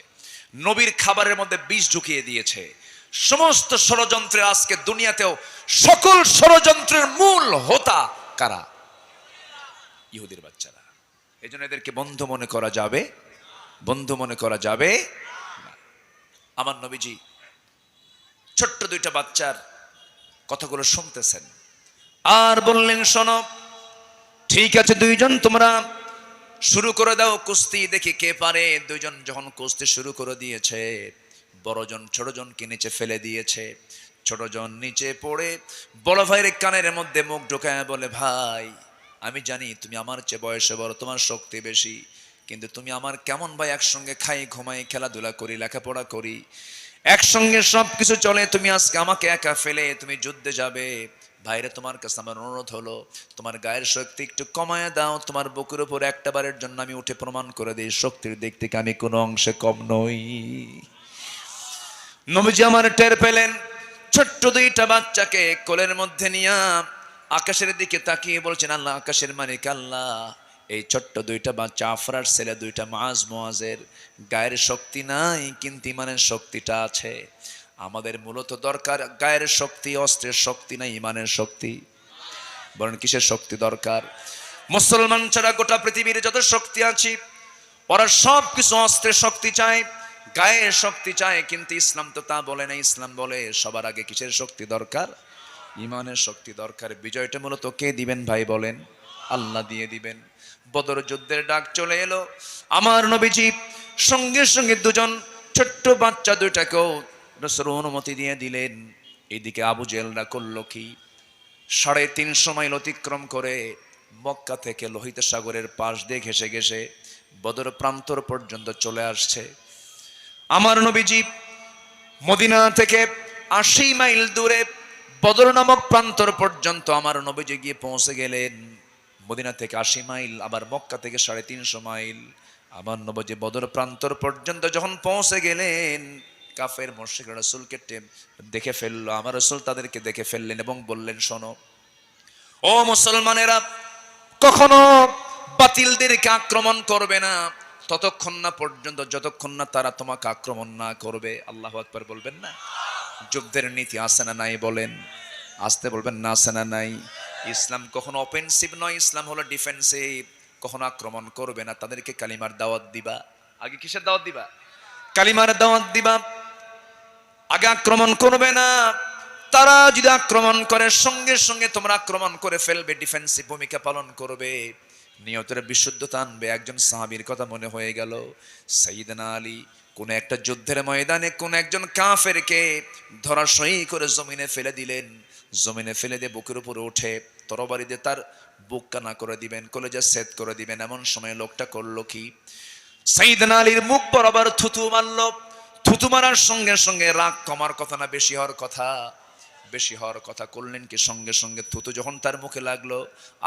নবীর খাবারের মধ্যে বিষ ঢুকিয়ে দিয়েছে। সমস্ত ষড়যন্ত্রে আজকে দুনিয়াতেও সকল ষড়যন্ত্রের মূল হোতা কারা? ইহুদির বাচ্চারা। এই জন্য এদেরকে বন্ধু মনে করা যাবে, বন্ধু মনে করা যাবে না। আমার নবীজি ছোট্ট দুইটা বাচ্চার কথাগুলো শুনতেছেন আর বললেন, শোনো, ঠিক আছে দুইজন তোমরা শুরু করে দাও কুস্তি, দেখি কে পারে। দুইজন যখন কুস্তি শুরু করে দিয়েছে, বড়জন ছোটজনকে নিচে ফেলে দিয়েছে। ছোটজন নিচে পড়ে বড় ভাইয়ের কানের মধ্যে মুখ ঢোকায় বলে, ভাই আমি জানি তুমি আমার চেয়ে বয়সে বড়, তোমার শক্তি বেশি, কিন্তু তুমি আমার কেমন ভাই, একসঙ্গে খাই ঘুমাই, খেলাধুলা করি, লেখাপড়া করি, একসঙ্গে সবকিছু চলে, তুমি আজকে আমাকে একা ফেলে তুমি যুদ্ধে যাবে। ভাইরে, তোমার কাছে আমার অনুরোধ হলো, তোমার গায়ের শক্তি একটু কমায় দাও, তোমার বুকের উপর একটা বারের জন্য আমি উঠে প্রমাণ করে দিই শক্তির দিক থেকে আমি কোনো অংশে কম নই। নবীজি আমার টের পেলেন, ছোট্ট দুইটা বাচ্চাকে কোলের মধ্যে নিয়ে আকাশের দিকে তাকিয়ে বলছেন, আল্লাহ, আকাশের মালিক আল্লাহ, এই ছোট্ট দুইটা বাচ্চা আফরার ছেলে দুইটা, মুআজ মুআজের গায়ের শক্তি নাই, কিন্তু ইমানের শক্তিটা আছে। আমাদের মূলত দরকার গায়ের শক্তি, অস্ত্রের শক্তি নাই, ইমানের শক্তি। বলেন কিসের শক্তি দরকার? মুসলমান ছাড়া গোটা পৃথিবীর যত শক্তি আছে, ওরা সব কিছু অস্ত্রের শক্তি চায়, গায়ের শক্তি চায়, কিন্তু ইসলাম তো তা বলে না। ইসলাম বলে সবার আগে কিসের শক্তি দরকার? ইমানের শক্তি দরকার। বিজয়টা মূলত কে দিবেন ভাই বলেন? আল্লাহ দিয়ে দিবেন। বদর যুদ্ধের ডাক চলে এলো, আমার নবীজি সঙ্গে সঙ্গে দুজন ছোট্ট বাচ্চা দুইটাকেও রাসূল অনুমতি দিয়ে দিলেন। এইদিকে আবু জেহেলরা করলো কি, 350 মাইল অতিক্রম করে মক্কা থেকে লোহিত সাগরের পাশ দিয়ে ঘেসে ঘেসে বদর প্রান্তর পর্যন্ত চলে আসছে। আমার নবীজি মদিনা থেকে 80 মাইল দূরে বদর নামক প্রান্তর পর্যন্ত আমার নবীজি গিয়ে পৌঁছে গেলেন। মদিনা থেকে 80 মাইল, আবার মক্কা থেকে 350 মাইল। আমার নবীজি বদর প্রান্তর পর্যন্ত যখন পৌঁছে গেলেন, কাফের মুশরিকরা রাসূলকে দেখে ফেললো। আমার রাসূল তাদেরকে দেখে ফেললেন এবং বললেন, শোনো ও মুসলমানেরা, কখনো বাতিলদেরকে আক্রমণ করবে না, ততক্ষণ না পর্যন্ত যতক্ষণ না তারা তোমাকে আক্রমণ না করবে। আল্লাহু আকবার বলবেন না? যুদ্ধের নীতি আছে না নাই বলেন? আসতে বলবেন না, আছে না নাই? ইসলাম কখনো অফেন্সিভ নয়, ইসলাম হলো ডিফেন্সিভ। কখনো আক্রমণ করবে না, তাদেরকে কালিমার দাওয়াত দিবা। আগে কিসের দাওয়াত দিবা? কালিমার দাওয়াত দিবা। আগে আক্রমণ করবে না। তারা যদি আক্রমণ করে সঙ্গে সঙ্গে তোমরা আক্রমণ করে ফেলবে, ডিফেন্সিভ ভূমিকা পালন করবে, নিয়তের বিশুদ্ধতা আনবে। একজন সাহাবীর কথা মনে হয়ে গেল, সাইয়েদনা আলী কোন একটা যুদ্ধের ময়দানে কোন একজন কাফেরকে ধরাশয়ী করে জমিনে ফেলে দিলেন। জমিনে ফেলে দিয়ে বুকের উপরে উঠে তরবারি দিয়ে তার বুক কানা করে দিবেন, কলেজা সেট করে দিবেন। এমন সময় লোকটা করলো কি, সাইয়েদনা আলীর মুখ বরাবর থুতু মারল। থুতু মারার সঙ্গে সঙ্গে রাগ কমার কথা না বেশি হওয়ার কথা? বেশি হওয়ার কথা। করলেন কি, সঙ্গে সঙ্গে থুতু যখন তার মুখে লাগলো,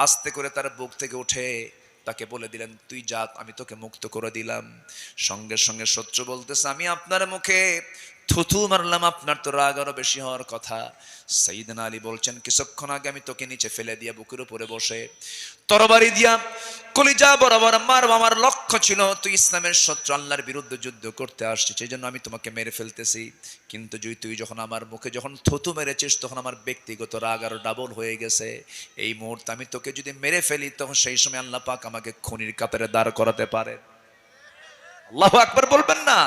আস্তে করে তার বুক থেকে উঠে তাকে বলে দিলেন, তুই যা, আমি তোকে মুক্ত করে দিলাম। সঙ্গে সঙ্গে শত্রু বলতেছে, আমি আপনার মুখে থুতু মারলাম, আপনার তো রাগ আরো বেশি হওয়ার কথা। সাইয়েদনা আলী বলছেন, কিছুক্ষণ আগে আমি তোকে নিচে ফেলে দিয়ে বুকের উপরে বসে তরবারি দিয়া কলিজা বরাবর মারব, আমার লক্ষ্য ছিল তুই ইসলামের শত্রু, আল্লাহর বিরুদ্ধে যুদ্ধ করতে আসছিস, সেই জন্য আমি তোমাকে মেরে ফেলতেছি। কিন্তু তুই যখন আমার মুখে যখন থুতু মেরেছিস, তখন আমার ব্যক্তিগত রাগ আরো ডাবল হয়ে গেছে। এই মুহূর্তে আমি তোকে যদি মেরে ফেলি, তখন সেই সময় আল্লাহ পাক আমাকে খুনির কাতারে দাঁড় করাতে পারে। আল্লাহু আকবার বলবেন না?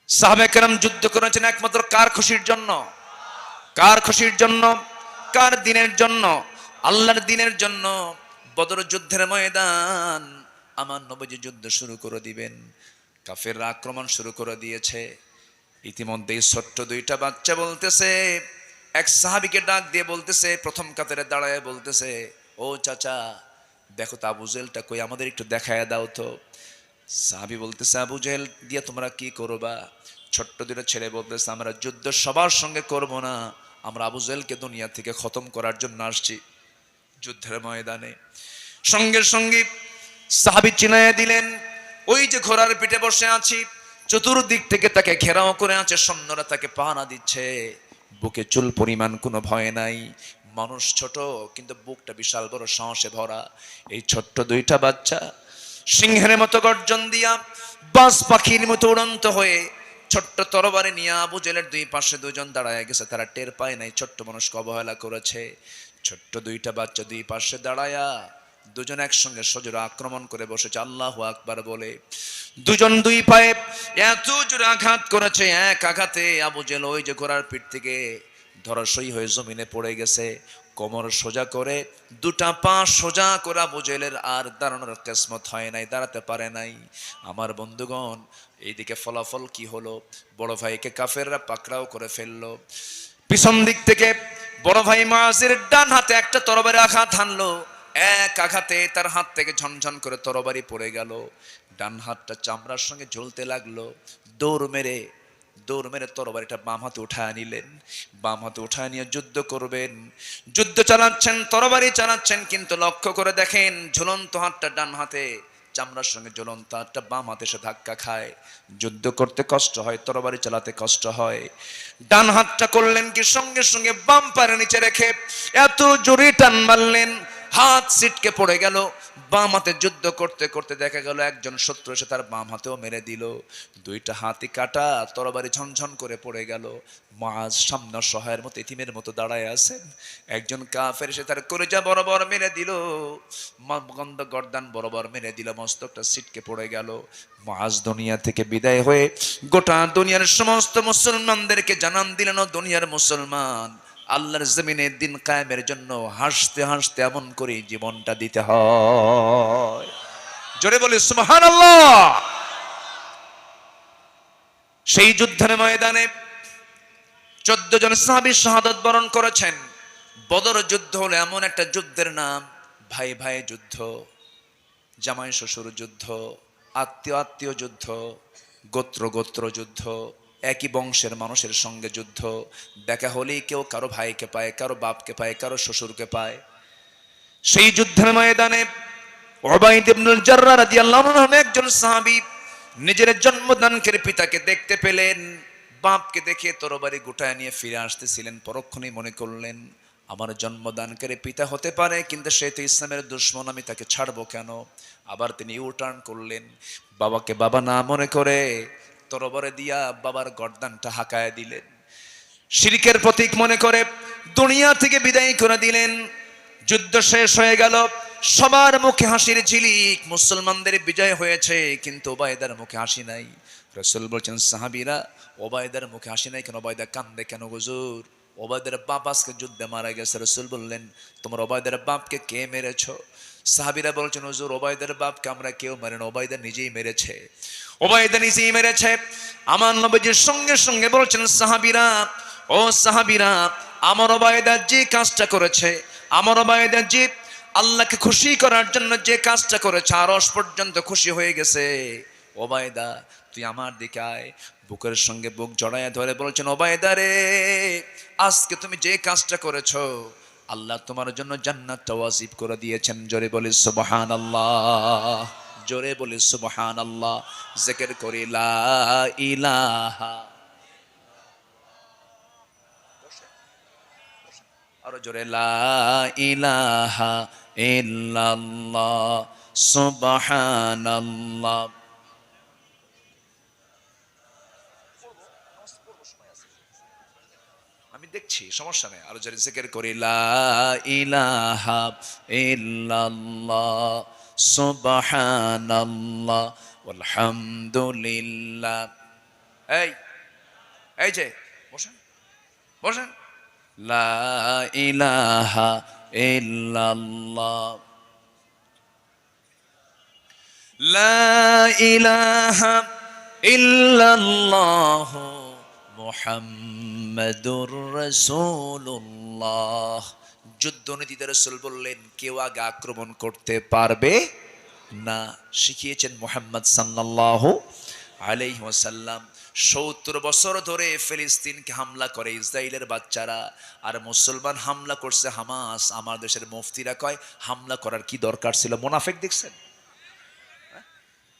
সাহাবে কেরাম যুদ্ধ করেছেন একমাত্র কার খুশির জন্য? কার খুশির জন্য? কার দিনের জন্য? আল্লাহর দিনের জন্য। বদর যুদ্ধের ময়দান, আমার নবীজি যুদ্ধ শুরু করে দিবেন, কাফেররা আক্রমণ শুরু করে দিয়েছে। ইতিমধ্যেই ছোট্ট দুইটা বাচ্চা বলতেছে, এক সাহাবীকে ডাক দিয়ে বলতেছে, প্রথম কাতারে দাঁড়ায় বলতেছে, ও চাচা দেখো তো আবু জেহেলটা কই, আমাদের একটু দেখায় দাও তো। সাহাবী বলতেছে, আবু জেহেল দিয়ে তোমরা কি করবা? ছোট্ট দুটো ছেলে বলতেছে, আমরা যুদ্ধ সবার সঙ্গে করব না, আমরা আবু জেহেলকে দুনিয়া থেকে খতম করার জন্য আসছি যুদ্ধের ময়দানে। সঙ্গে সঙ্গে সাহাবী চিনাইয়া দিলেন, ওই যে ঘোড়ার পিঠে বসে আছি, চতুর্দিক থেকে তাকে ঘেরাও করে আছে, সৈন্যরা তাকে পাহারা দিচ্ছে, বুকে চুল পরিমাণ কোনো ভয় নাই। মানুষ ছোট কিন্তু বুকটা বিশাল বড় সাহসে ভরা। এই ছোট্ট দুইটা বাচ্চা সিংহের মতো গর্জন দিয়া, বাজ পাখির মতো উড়ন্ত হয়ে ছোট্ট তরবারি নিয়ে আবু জেহেলের দুই পাশে দুজন দাঁড়ায় গেছে। তারা টের পায় নাই ছোট্ট মানুষকে অবহেলা করেছে। ছোট্ট দুইটা বাচ্চা দুই পাশে দাঁড়ায়া দুজন একসঙ্গে সজোরে আক্রমণ করে বসেছে আল্লাহু আকবার বলে। দুজন দুই পায়ে এত জোরে আঘাত করেছে, এক আঘাতে আবু জেহেল ওই যে ঘোড়ার পিঠ থেকে ধরাশয়ী হয়ে জমিনে পড়ে গেছে। কোমর সোজা করে দুটা পা সোজা করে আবু জেহেলের আর দাঁড়ানোর কিসমত হয় নাই, দাঁড়াতে পারে নাই। আমার বন্ধুগণ, এইদিকে ফলাফল কি হলো? বড় ভাইকে কাফেররা পাকড়াও করে ফেললো। পিছন দিক থেকে বড় ভাই মুআযের ডান হাতে একটা তরবারি আঘাত হানলো। এক আঘাতে তার হাত থেকে ঝনঝন করে তরবারি পড়ে গেল। ডান হাতটা চামড়ার সঙ্গে ঝুলতে লাগলো। দৌড় মেরে তরবারিটা বাম হাতে উঠায় নিলেন। বাম হাতে উঠায় নিয়ে যুদ্ধ করবেন। যুদ্ধ চালাচ্ছেন, তরবারি চালাচ্ছেন, কিন্তু লক্ষ্য করে দেখেন ঝুলন্ত হাতটা ডান হাতে, চামড়ার সঙ্গে ঝুলন্ত হাতটা বাম হাতে এসে ধাক্কা খায়। যুদ্ধ করতে কষ্ট হয়, তরবারি চালাতে কষ্ট হয়। ডান হাতটা করলেন কি, সঙ্গে সঙ্গে বাম পায়ের নিচে রেখে এত জোরে টান মারলেন, হাত ছিটকে পড়ে গেল। বাম হাতে যুদ্ধ করতে করতে দেখা গেল একজন শত্রু এসে তার বাম হাতেও মেরে দিল। দুইটা হাতই কাটা, তরবারি ঝনঝন করে পড়ে গেল। মুআজ সামনে সহায়ের মতো এতিমের মতো দাঁড়ায় আছেন। একজন কাফের এসে তার কলিজা বরাবর মেরে দিল, গন্ধ গর্দান বরাবর মেরে দিল, মস্তকটা ছিটকে পড়ে গেল। মুআজ দুনিয়া থেকে বিদায় হয়ে গোটা দুনিয়ার সমস্ত মুসলমানদেরকে জানান দিলেন, ও দুনিয়ার মুসলমান, আল্লাহর জমিনে দিন কায়েমের জন্য হাসতে হাসতে এমন করে জীবনটা দিতে হয়। জোরে বলি সুবহানাল্লাহ। সেই যুদ্ধের ময়দানে 14 জন সাহাবী শাহাদাত বরণ করেছেন। বদর যুদ্ধ হলো এমন একটা যুদ্ধের নাম, ভাই ভাই যুদ্ধ, জামাই শ্বশুর যুদ্ধ, আত্মীয় আত্মীয় যুদ্ধ, গোত্র গোত্র যুদ্ধ, একই বংশের মানুষের সঙ্গে যুদ্ধ। দেখা হলেই কেউ কারো ভাইকে পায়, কারো বাপকে পায়, কারো শ্বশুরকে পায়। সেই যুদ্ধের ময়দানে উবাইদ ইবনুল জাররাহ রাদিয়াল্লাহু আনহু নামে একজন সাহাবী নিজের জন্মদানকারী পিতাকে দেখতে পেলেন। বাপকে দেখে তরবারি গোটায় নিয়ে ফিরে আসতেছিলেন, পরক্ষণেই মনে করলেন আমার জন্মদানকারী পিতা হতে পারে, কিন্তু সে তো ইসলামের দুশমন, আমি তাকে ছাড়বো কেন? আবার তিনি ইউটার্ন করলেন, বাবাকে বাবা না মনে করে তরবারে দিয়া বাবার গর্দানটা হাঁকায় দিলেন, শিরকের প্রতীক মনে করে দুনিয়া থেকে বিদায় করে দিলেন। যুদ্ধ শেষ হয়ে গেল, সবার মুখে হাসির ঝিলিক, মুসলমানদের বিজয় হয়েছে, কিন্তু ওবায়দার মুখে হাসি নাই। রাসূল বলছেন, সাহাবীরা, ওবায়দার মুখে হাসি নাই কেন? ওবায়দা কান্দে কেন হুজুর? ওবায়দার বাপ আজকে যুদ্ধে মারা গেছে। রাসূল বললেন, তোমার ওবায়দার বাপকে কে মেরেছো? সাহাবীরা বলছেন, হুজুর ওবায়দার বাপকে আমরা কেউ মেরে না, ওবায়দা নিজেই মেরেছে। ওবায়দা নিজেই মেরেছে। আমার নবীজির সঙ্গে সঙ্গে বলছেন, সাহাবীরা, ও সাহাবীরা, আমার ওবায়দা যে কাজটা করেছে, আমার ওবায়দা যে আল্লাহকে খুশি করার জন্য যে কাজটা করেছে, আরশ পর্যন্ত খুশি হয়ে গেছে। ওবায়দা, তুই আমার দিকে আয়। বুকের সঙ্গে বুক জড়ায়া ধরে বলছেন, ওবায়দা রে, আজকে তুমি যে কাজটা করেছো, আল্লাহ তোমার জন্য জান্নাতটা ওয়াজিব করে দিয়েছেন। জোরে বলি সুবহানাল্লাহ, জোরে বলি সুবহানাল্লাহ। জিকির করি লা ইলাহা, আরো জোরে লা ইলাহা ইল্লাল্লাহ সুবহানাল্লাহ। আমি দেখছি, সমস্যা নেই, আরো জোরে জিকির করি লা ইলাহা ইল্লাল্লাহ সুবহানাল্লাহ আলহামদুলিল্লাহ। এই এই যে বসেন, বসেন। লা ইলাহা ইল্লাল্লাহ, লা ইলাহা ইল্লাল্লাহ মুহাম্মাদুর রাসূলুল্লাহ। যুদ্ধনীতিতে রাসূল বললেন, কেউ আগে আক্রমণ করতে পারবে না। শিখিয়েছেন মুহাম্মদ সাল্লাল্লাহু আলাইহি ওয়াসাল্লাম। 70 বছর ধরে ফিলিস্তিনকে হামলা করে ইসরায়েলের বাচ্চারা, আর মুসলমান হামলা করছে হামাস। আমার দেশের মুফতিরা কয়, হামলা করার কি দরকার ছিল? মুনাফিক দেখছেন,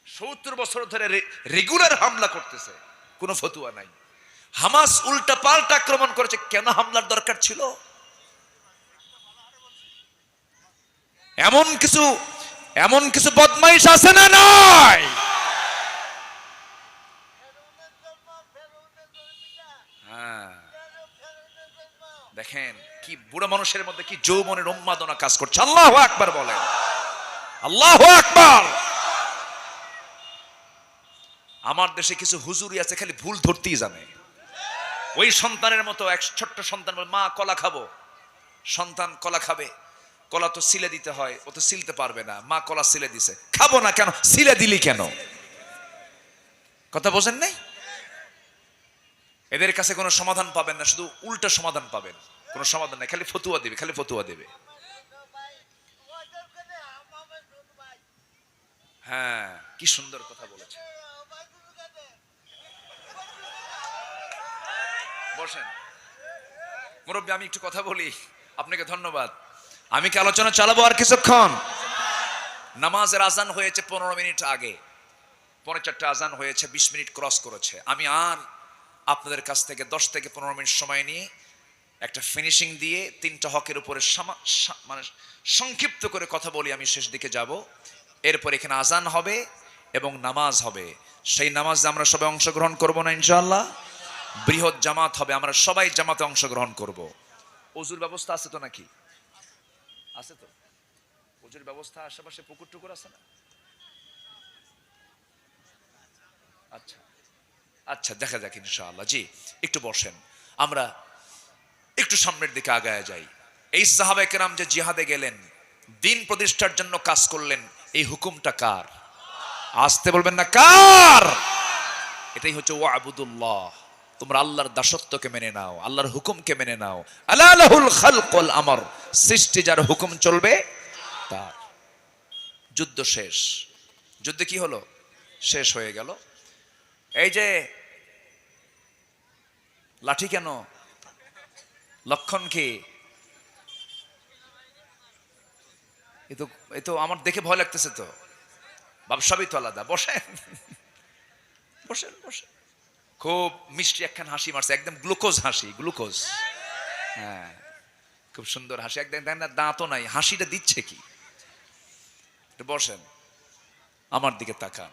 70 বছর ধরে রেগুলার হামলা করতেছে, কোনো ফতুয়া নাই। হামাস উল্টা পাল্টা আক্রমণ করেছে, কেন হামলার দরকার ছিল? এমন কিছু বদমাইশ আছে না নয়? দেখেন কি বুড়া মানুষের মধ্যে কি যৌবনের উন্মাদনা কাজ করছে। আল্লাহু আকবার বলেন, আল্লাহু আকবার। আমার দেশে কিছু হুজুরি আছে, খালি ভুল ধরতেই জানে। ওই সন্তানের মতো এক ছোট্ট সন্তান বলে, মা কলা খাবো। সন্তান কলা খাবে, কলা তো সিলে দিতে হয়, ও তো সিলতে পারবে না। মা কলা সিলে দিছে, খাবো না কেন? সিলে দিলি কেন? কথা বোঝেন নাই? এদের কাছে কোনো সমাধান পাবেন না, শুধু উল্টা সমাধান পাবেন। কোনো সমাধান নাই, খালি ফতুয়া দেবে, খালি ফতুয়া দেবে। হ্যাঁ, কি সুন্দর কথা বলেছে। বসেন মুরব্বী, আমি একটু কথা বলি। আপনাকে ধন্যবাদ। আমি কি আলোচনা চালাবো আর কিছুক্ষণ? নামাজের আজান হয়েছে 15 মিনিট আগে, 3:45 আজান হয়েছে, 20 মিনিট ক্রস করেছে। আমি আর আপনাদের কাছ থেকে 10 থেকে 15 মিনিট সময় নিয়ে একটা ফিনিশিং দিয়ে 3টা হকের উপরে মানে সংক্ষিপ্ত করে কথা বলি, আমি শেষ দিকে যাব। এরপর এখানে আজান হবে এবং নামাজ হবে। সেই নামাজে আমরা সবাই অংশগ্রহণ করব না ইনশাআল্লাহ? বৃহৎ জামাত হবে, আমরা সবাই জামাতে অংশগ্রহণ করব। ওযুর ব্যবস্থা আছে তো নাকি? আছে তো? ওযুর ব্যবস্থা আশেপাশে পুকুর টুকুর আছে না? আচ্ছা আচ্ছা, দেখা যাক ইনশাআল্লাহ। জি, একটু বসেন, আমরা একটু সামনের দিকে আগায় যাই। এই সাহাবায়ে কেরাম যে জিহাদে গেলেন, দ্বীন প্রতিষ্ঠার জন্য কাজ করলেন, এই হুকুমটা কার? আসতে বলবেন না, কার? এটাই হচ্ছে ওয়াবুদুল্লাহ। তোমরা আল্লাহর দাসত্বকে মেনে নাও, আল্লাহর হুকুমকে মেনে নাও। আলা লাহুল খালক ওয়াল আমর, সৃষ্টি যার হুকুম চলবে তার। যুদ্ধ শেষ। যুদ্ধে কি হলো? শেষ হয়ে গেল। এই যে লাঠি কেন? লক্ষণ কি? এ তো আমার দেখে ভয় লাগতেছে তো। সবই তো আলাদা। বসেন বসেন বসেন। খুব মিষ্টি একখান হাসি মারছে, একদম গ্লুকোজ হাসি, গ্লুকোজ। হ্যাঁ, খুব সুন্দর হাসি, একদম দেন না, দাঁতও নাই, হাসিটা দিচ্ছে কি? একটু বসেন, আমার দিকে তাকান।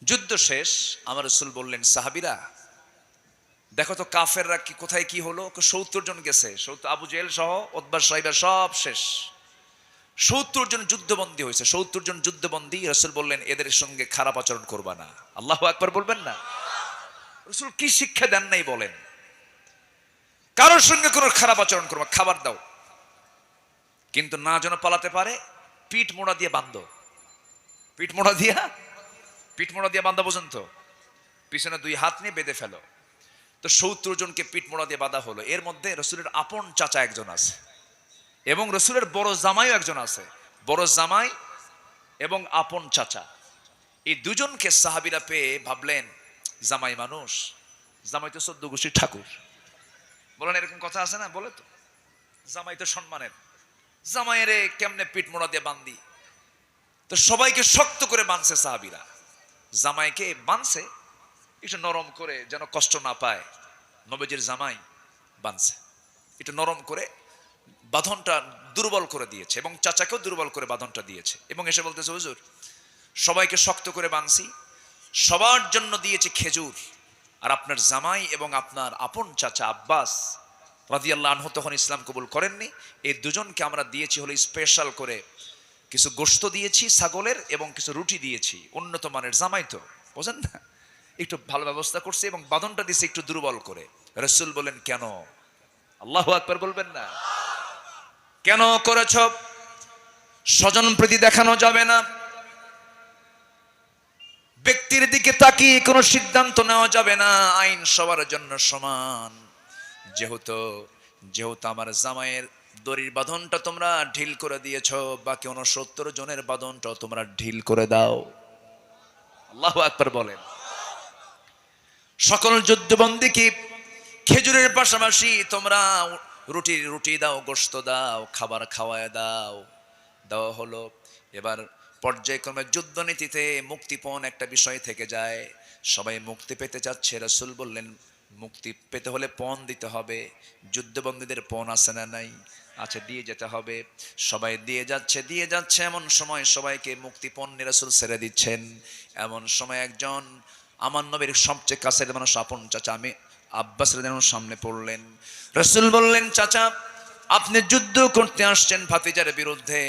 যুদ্ধ শেষ, আমার রাসূল বললেন, সাহাবীরা দেখো তো কাফেররা কি কোথায় কি হলো। ৭০ জন গেছে, ৭০, আবু জেহেল সহ উতবা সাইবা সব শেষ। ৭০ জন যুদ্ধবন্দী হয়েছে, ৭০ জন যুদ্ধবন্দী। রাসূল বললেন, এদের সঙ্গে খারাপ আচরণ করবা না। আল্লাহু আকবার বলবেন না? রাসূল কি শিক্ষা দেন নাই বলেন? কারোর সঙ্গে কোনো খারাপ আচরণ করবা, খাবার দাও, কিন্তু না যেন পালাতে পারে। পিঠ মোড়া দিয়ে বাঁধো, পিঠ মোড়া দিয়া, পিঠ মোড়া দিয়ে বাঁধা পর্যন্ত পিছনে 2 হাত নিয়ে বেঁধে ফেলো। তো ৭০ জনকে পিঠ মোড়া দিয়ে বাঁধা হলো। এর মধ্যে রসুলের আপন চাচা একজন আছে এবং রসুলের বড় জামাইও একজন আছে। বড় জামাই এবং আপন চাচা, এই দুজনকে সাহাবীরা পেয়ে ভাবলেন, জামাই মানুষ, জামাই তো ১৪ গোষ্ঠীর ঠাকুর, বলেন এরকম কথা আছে না? বলে তো, জামাই তো সম্মানের, জামাইরে কেমনে পিঠ মোড়া দিয়ে বান্ধি? তো সবাইকে শক্ত করে বাঁধছে সাহাবীরা। জামাইকে বাঁধছে একটু নরম করে, যেন কষ্ট না পায়। নবীজির জামাই বাঁধছে একটু নরম করে, বাঁধনটা দুর্বল করে দিয়েছে এবং চাচাকেও দুর্বল করে বাঁধনটা দিয়েছে এবং এসে বলতেছে, হুজুর সবাইকে শক্ত করে বাঁধছি, সবার জন্য দিয়েছি খেজুর, আর আপনার জামাই এবং আপনার আপন চাচা আব্বাস রাদিয়াল্লাহু আনহু তখন ইসলাম কবুল করেননি, এই দুজনকে আমরা দিয়েছি হলো স্পেশাল করে কিছু গোশত দিয়েছি ছাগলের এবং কিছু রুটি দিয়েছি, উন্নত মানের। জামাই তো বোঝেন না, একটু ভালো ব্যবস্থা করছে এবং বাঁধনটা দিয়েছে একটু দুর্বল করে। রাসূল বলেন, কেন? আল্লাহু আকবার বলবেন না? কেন করেছ? স্বজন প্রীতি দেখানো যাবে না, ব্যক্তির দিকে তাকিয়ে কোনো সিদ্ধান্ত নেওয়া যাবে না, আইন সবার জন্য সমান। যেহেতু আমার জামাইয়ের দড়ির বাঁধনটা তোমরা ঢিল করে দিয়েছ, বাকি ৬৯ জনের বাঁধনটাও তোমরা ঢিল করে দাও। আল্লাহু আকবার বলেন। সকল যুদ্ধবন্দীকে খেজুরের পাশাপাশি তোমরা রুটি দাও, গোশত দাও, খাবার খাওয়ায় দাও। দেওয়া হলো। এবার পর্যায়ক্রমে যুদ্ধনীতিতে মুক্তিপণ একটা বিষয় থেকে যায়, সবাই মুক্তি পেতে চাচ্ছে। রাসূল বললেন, মুক্তি পেতে হলে পণ দিতে হবে। যুদ্ধবন্দীদের পণ আছে না নাই? আচ্ছা, দিয়ে যেতে হবে। সবাই দিয়ে যাচ্ছে। এমন সময় সবাইকে মুক্তিপণ রাসূল ছেড়ে দিচ্ছেন। এমন সময় একজন আমার নবীর সবচেয়ে কাছের মানুষ, আপন চাচা আমি আব্বাস রাদিয়াল্লাহু আনহু সামনে পড়লেন। রাসূল বললেন, চাচা আপনি যুদ্ধ করতে আসছেন ভাতিজার বিরুদ্ধে,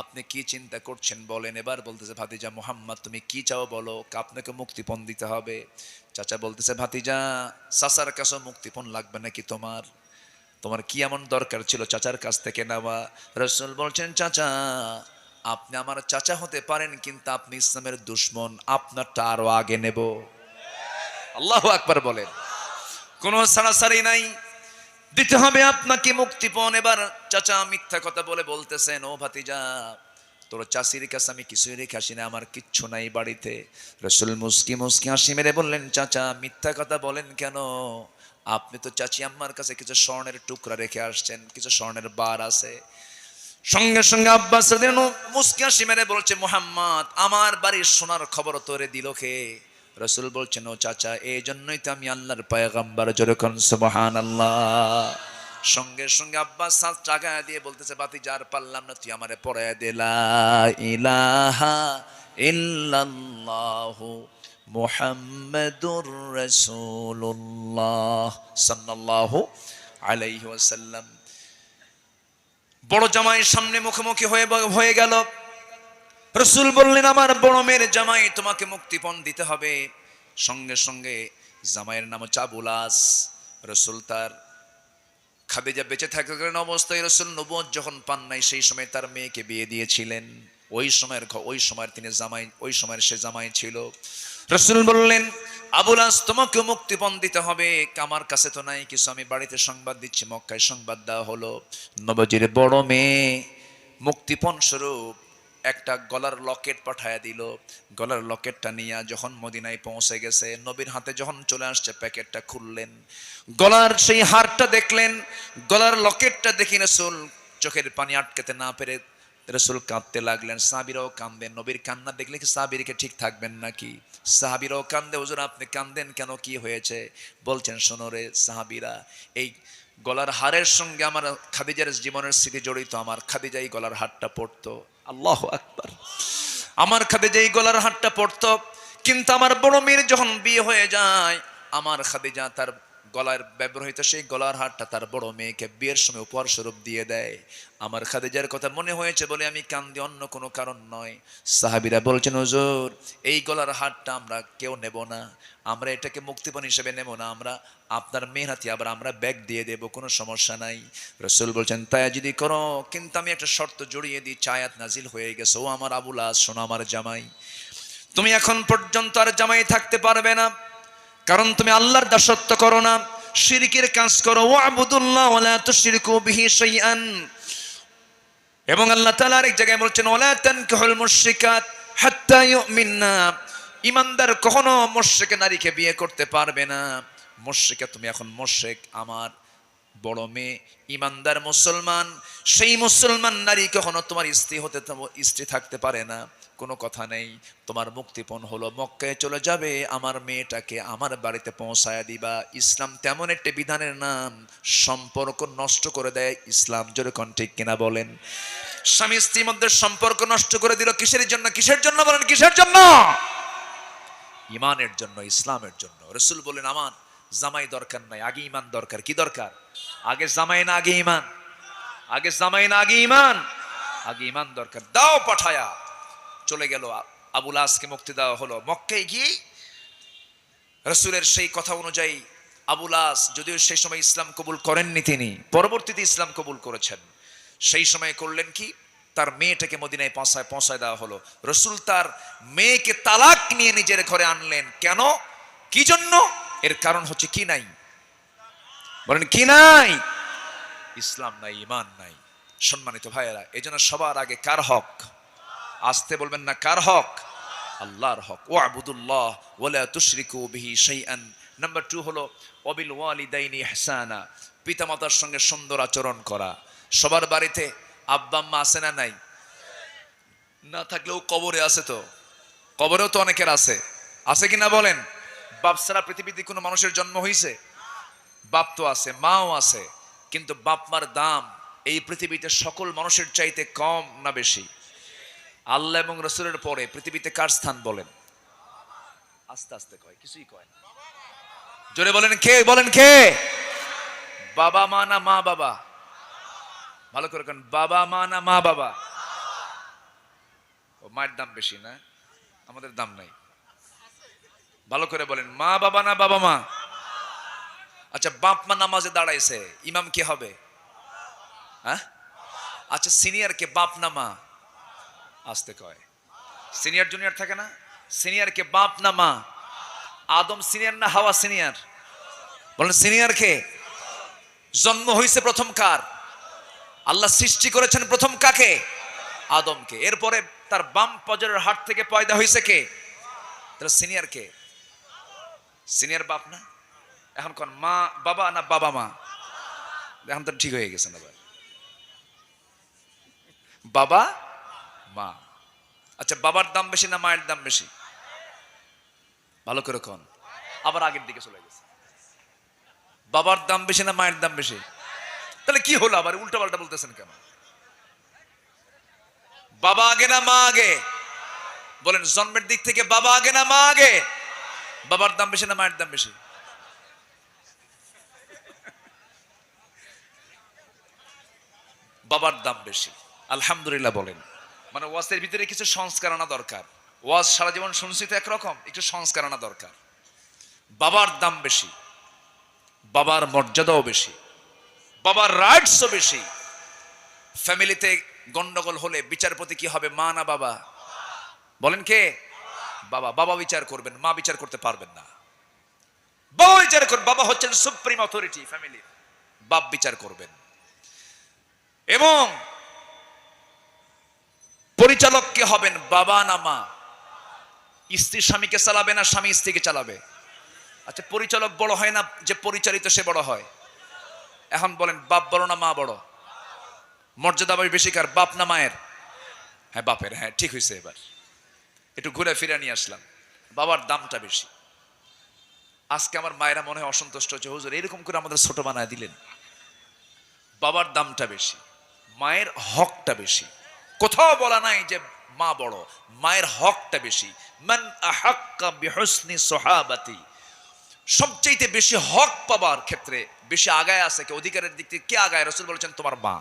আপনি কি চিন্তা করছেন বলেন। এবার বলতেছে, ভাতিজা মুহাম্মদ তুমি কি চাও বলো, আপনাকে মুক্তিপণ দিতে হবে। চাচা বলতেছে, ভাতিজা চাচার কাছে মুক্তিপণ লাগবে নাকি তোমার? তোমার কি এমন দরকার ছিল চাচার কাছ থেকে নেওয়া? রাসূল বলছেন, চাচা আপনি আমার চাচা হতে পারেন, কিন্তু আপনি ইসলামের দুশমন, আপনারটা আরো আগে নেব। আল্লাহু আকবার বলেন। কোনো ছাড়াছাড়ি নাই, দিতে হবে আপনাকে মুক্তিপণ। এবার চাচা মিথ্যা কথা বলতেছেন, ও ভাতিজা তোর চাষির কাছে আমি কিছুই রেখে আসি না, আমার কিচ্ছু নাই বাড়িতে। রাসূল মুস্কি হাসি মেরে বললেন, চাচা মিথ্যা কথা বলেন কেন? আপনি তো চাচি আম্মার কাছে কিছু স্বর্ণের টুকরা রেখে আসছেন, কিছু স্বর্ণের বার আছে। সঙ্গে সঙ্গে আব্বাস রাদিয়াল্লাহু আনহু মুস্কি হাসি মেরে বলছে, মুহাম্মদ আমার বাড়ির সোনার খবর তোরে দিল কে? রাসূল বলছেন, ও চাচা এই জন্যই তো আমি আল্লাহর পয়গম্বর, জোরে কোন সুবহানাল্লাহ। সঙ্গে সঙ্গে আব্বাস সাত টাকা দিয়ে বলতেছে, ভাতিজা আর পারলাম না, তুই আমারে পড়ায় দে লা ইলাহা ইল্লাল্লাহু মুহাম্মাদুর রাসূলুল্লাহ সাল্লাল্লাহু আলাইহি ওয়াসাল্লাম। বড় জামাইয়ের সামনে মুখোমুখি হয়ে গেল। রাসূল বললেন, আমার বড় মেয়ের জামাই, তোমাকে মুক্তিপণ দিতে হবে। সঙ্গে সঙ্গে জামাইয়ের নাম হচ্ছে আবুল আস। রাসূল তার খাদিজা বেঁচে থাকাকালীন অবস্থায় রাসূল নবুয়ত যখন পান নাই, সেই সময় তার মেয়েকে বিয়ে দিয়েছিলেন। ওই সময়ের তিনি জামাই, ওই সময়ের সে জামাই ছিল। রাসূল বললেন, আবুল আস তোমাকে মুক্তিপণ দিতে হবে, আমার কাছে তো নাই কিছু, আমি বাড়িতে সংবাদ দিচ্ছি। মক্কায় সংবাদ দেওয়া হলো, নবীজির বড় মেয়ে মুক্তিপণ স্বরূপ একটা গলার লকেট পাঠায়া দিল। গলার লকেটটা নিয়ে যখন মদিনায় পৌঁছে গেছে, নবীর হাতে যখন চলে আসছে, প্যাকেটটা খুললেন, গলার সেই হারটা দেখলেন, গলার লকেটটা দেখি রাসূল চোখের পানি আটকাতে না পেরে রাসূল কাঁদতে লাগলেন। সাহাবীরাও কাঁদেন। নবীর কান্না দেখলে কি সাহাবীরকে ঠিক থাকবেন নাকি? সাহাবীরাও কান্দে, হুজুর আপনি কাঁদেন কেন, কি হয়েছে? বলছেন, শোনো রে সাহাবীরা, এই গলার হারের সঙ্গে আমার খাদিজার জীবনের স্মৃতি জড়িত। আমার খাদিজাই গলার হারটা পড়তো। আল্লাহু আকবার। আমার খাদিজাই গলার হারটা পড়তো। কিন্তু আমার বড় মেয়ের যখন বিয়ে হয়ে যায়, আমার খাদিজা তার গলার ব্যবহৃত সেই গলার হারটা তার বড় মেয়েকে বিয়ের সময় উপহার স্বরূপ দিয়ে দেয়। আমার খাদিজার কথা মনে হয়েছে বলে আমি কান্দি, অন্য কোনো কারণ নয়। সাহাবীরা বলছেন, হুজুর এই গলার হারটা আমরা কেউ নেব না, আমরা এটাকে মুক্তিপণ হিসেবে নেব না, আমরা আপনার মেয়ের হাতে আবার আমরা ব্যাগ দিয়ে দেব, কোনো সমস্যা নাই। রাসূল বলছেন, তাই যদি করো, কিন্তু আমি একটা শর্ত জড়িয়ে দিই। আয়াত নাজিল হয়ে গেছে, ও আমার আবুল আস, শোনো আমার জামাই, তুমি এখন পর্যন্ত আর জামাই থাকতে পারবে না, কারণ তুমি আল্লাহর দাসত্ব করো না, শিরকের কাজ করো। ওয়াবুদুল্লাহ ওয়ালা তুশরিকু বিহি শাইআন। এবং আল্লাহ তাআলা আরেক জায়গায় বলছেন, ওয়ালা তানকিহুল মুশরিকাত হাত্তা ইউমিননা। ঈমানদার কখনো মুশরিক নারীকে বিয়ে করতে পারবে না। মুশরিকা, তুমি এখন মুশরিক। আমার বড় মেয়ে ঈমানদার মুসলমান, সেই মুসলমান নারী কখনো তোমার স্ত্রী থাকতে পারে না। কোনো কথা নেই, তোমার মুক্তিপণ হলো মক্কায় চলে যাবে, আমার মেয়েটাকে আমার বাড়িতে পৌঁছায় দিবা। ইসলাম তেমন একটা বিধানের নাম, সম্পর্ক নষ্ট করে দেয় ইসলাম। জোরে কোন ঠিক কিনা বলেন? স্বামী স্ত্রীর মধ্যে সম্পর্ক নষ্ট করে দিল কিসের জন্য? কিসের জন্য বলেন? কিসের জন্য? ইমানের জন্য, ইসলামের জন্য। রাসূল বলেন, আমার জামাই দরকার নাই, আগে ইমান দরকার। কি দরকার? আগে জামাই না আগে ইমান? আগে জামাই না আগে ইমান? আগে ইমান দরকার। দাও পাঠায়া। চলে গেল, আবুল আসকে মুক্তি দেওয়া হলো। মক্কায় গিয়ে রাসূলের সেই কথা অনুযায়ী আবুল আস, যদিও সেই সময় ইসলাম কবুল করেননি, তিনি পরবর্তীতে ইসলাম কবুল করেছেন। সেই সময় করলেন কি, তার মেয়েটাকে মদিনায় পৌঁছায় দেওয়া হলো। রাসূল তার মেয়েকে তালাক নিয়ে নিজের ঘরে আনলেন। কেন? কি জন্য? এর কারণ হচ্ছে কি নাই? বলেন কি নাই? ইসলাম নাই, ইমান নাই। সম্মানিত ভাইয়েরা, এই জন্য সবার আগে কার হক? আসতে বলবেন না, কার হক? আল্লাহর হক। ওয়াবুদুল্লাহ ওয়ালা তুশরিকু বিহি শাইআন। নাম্বার 2 হলো ওয়াবিল ওয়ালিদাইনি ইহসানা, পিতামাতার সঙ্গে সুন্দর আচরণ করা। সবার বাড়িতে আব্বা আম্মা আছে না নাই? না থাকলেও কবরে আছে তো, কবরেও তো অনেকের আছে। আছে কিনা বলেন? বাপ ছাড়া পৃথিবীতে কোনো মানুষের জন্ম হয়েছে? বাপ তো আছে, মাও আছে, কিন্তু বাপ মার দাম এই পৃথিবীতে সকল মানুষের চাইতে কম না বেশি? আল্লাহ এবং রাসূলের পরে পৃথিবীতে কার স্থান বলেন? আস্তে আস্তে কয়, কিছুই কয় না। জোরে বলেন কে? বলেন কে? বাবা মা না মা বাবা? ভালো করে কেন, বাবা মা না মা বাবা? ও, মায়ের দাম বেশি না, আমাদের দাম নাই। ভালো করে বলেন, মা বাবা না বাবা মা? আচ্ছা, বাপ মা নামাজে দাঁড়াইছে, ইমাম কি হবে? হ্যাঁ? আচ্ছা, সিনিয়র কে, বাপ না মা? আসতে কয়। সিনিয়র জুনিয়র থাকে না? সিনিয়র কে, বাপ না মা? আদম সিনিয়র না হাওয়া সিনিয়র? বলেন সিনিয়র কে? জন্ম হয়েছে প্রথম কার? আল্লাহ সৃষ্টি করেছেন প্রথম কাকে? আদমকে। এরপরে তার বাম পজরের হাট থেকে পয়দা হয়েছে কে? তাহলে সিনিয়র কে? সিনিয়র বাপ না? এখন কোন, মা বাবা না বাবা মা? এখন তো ঠিক হয়ে গেছে না ভাই, বাবা মা। আচ্ছা, বাবার দাম বেশি না মায়ের দাম বেশি? ভালো করে কোন। আবার আগের দিকে চলে গেছে। বাবার দাম বেশি না মায়ের দাম বেশি? তাহলে কি হলো, আবার উল্টা পাল্টা বলতেছেন কেন? বাবা আগে না মা আগে? বলেন, জন্মের দিক থেকে বাবা আগে না মা আগে? বাবার দাম বেশি না মায়ের দাম বেশি? বাবার দাম বেশি। আলহামদুলিল্লাহ বলেন। মানে ওয়াজের ভিতরে কিছু সংস্কার আনা দরকার। ওয়াজ সারা জীবন শুনছি তো একরকম, একটু সংস্কার আনা দরকার। বাবার দাম বেশি, বাবার মর্যাদাও বেশি, বাবার রাইটসও বেশি। ফ্যামিলিতে গন্ডগোল হলে বিচারপতি কি হবে, মা না বাবা? বলেন কে? বাবা। বাবা বিচার করবেন, মা বিচার করতে পারবেন না। বাবা বিচার করবেন, বাবা হচ্ছেন সুপ্রিম অথরিটি ফ্যামিলির। বাপ বিচার করবেন। এবং পরিচালক কে হবেন, বাবা না মা? স্ত্রী স্বামীকে চালাবে না স্বামী স্ত্রীকে চালাবে? আচ্ছা, পরিচালক বড় হয় না, যে পরিচালিত সে বড় হয়? এখন বলেন, বাপ বড় না মা বড়? মর্যাদা বেশি কার, বাপ না মায়ের? হ্যাঁ, বাপের। হ্যাঁ, ঠিক হয়েছে। এবার একটু ঘুরে ফিরে নিয়ে আসলাম। বাবার দামটা বেশি। আজকে আমার মায়েরা মনে হয় অসন্তুষ্ট হচ্ছে, হুজুর এরকম করে আমাদের ছোট বানায় দিলেন। বাবার দামটা বেশি, মায়ের হকটা বেশি। কোথাও বলা নাই যে মা বড়, মায়ের হকটা বেশি। মান আহাক্কা বিহুসনি সাহাবাতি, সবচেয়ে বেশি হক পাবার ক্ষেত্রে বেশি আগায় আছে কে, অধিকারের দিক থেকে কে আগায়? রাসূল বলেছেন তোমার মা,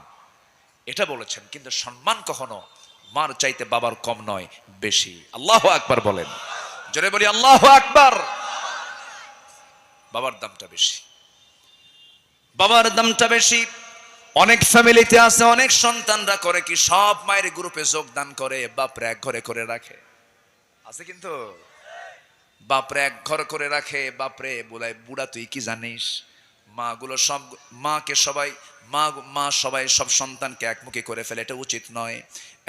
এটা বলেছেন। কিন্তু সম্মান কখনো মার চাইতে বাবার কম নয়, বেশি। আল্লাহু আকবার বলেন, জোরে বলি আল্লাহু আকবার। বাবার দামটা বেশি, বাবার দামটা বেশি। অনেক ফ্যামিলিতে আছে, অনেক সন্তানরা করে কি, সব মায়ের গ্রুপে যোগদান করে, বাপরে এক ঘরে করে রাখে। আছে কিন্তু বাপরে এক ঘর করে রাখে, বাপরে বলায় বুড়া তুই কি জানিস। মাগুলো সব, মাকে সবাই, মা সবাই সব সন্তানকে একমুখী করে ফেলে, এটা উচিত নয়।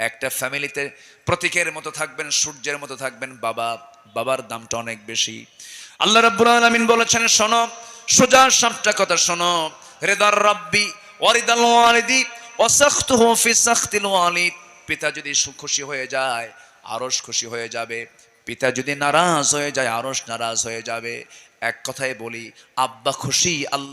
একটা ফ্যামিলিতে প্রতীকের মতো থাকবেন, সূর্যের মতো থাকবেন বাবা, বাবার দামটা অনেক বেশি। আল্লাহ রাব্বুল আলামিন বলেছেন, শোনো, সোজা সাপটা কথা শোনো, রিদার রাব্বি ওয়ারিদাল ওয়ালিদি ওয়াসাখতুহু ফি সাখতিল ওয়ালিদ। পিতা যদি খুশি হয়ে যায়, আরশ খুশি হয়ে যাবে। পিতা যদি নারাজ হয়ে যায়, আরশ নারাজ হয়ে যাবে। এক কথায় বলি, আব্বা খুশি, আল্লাহ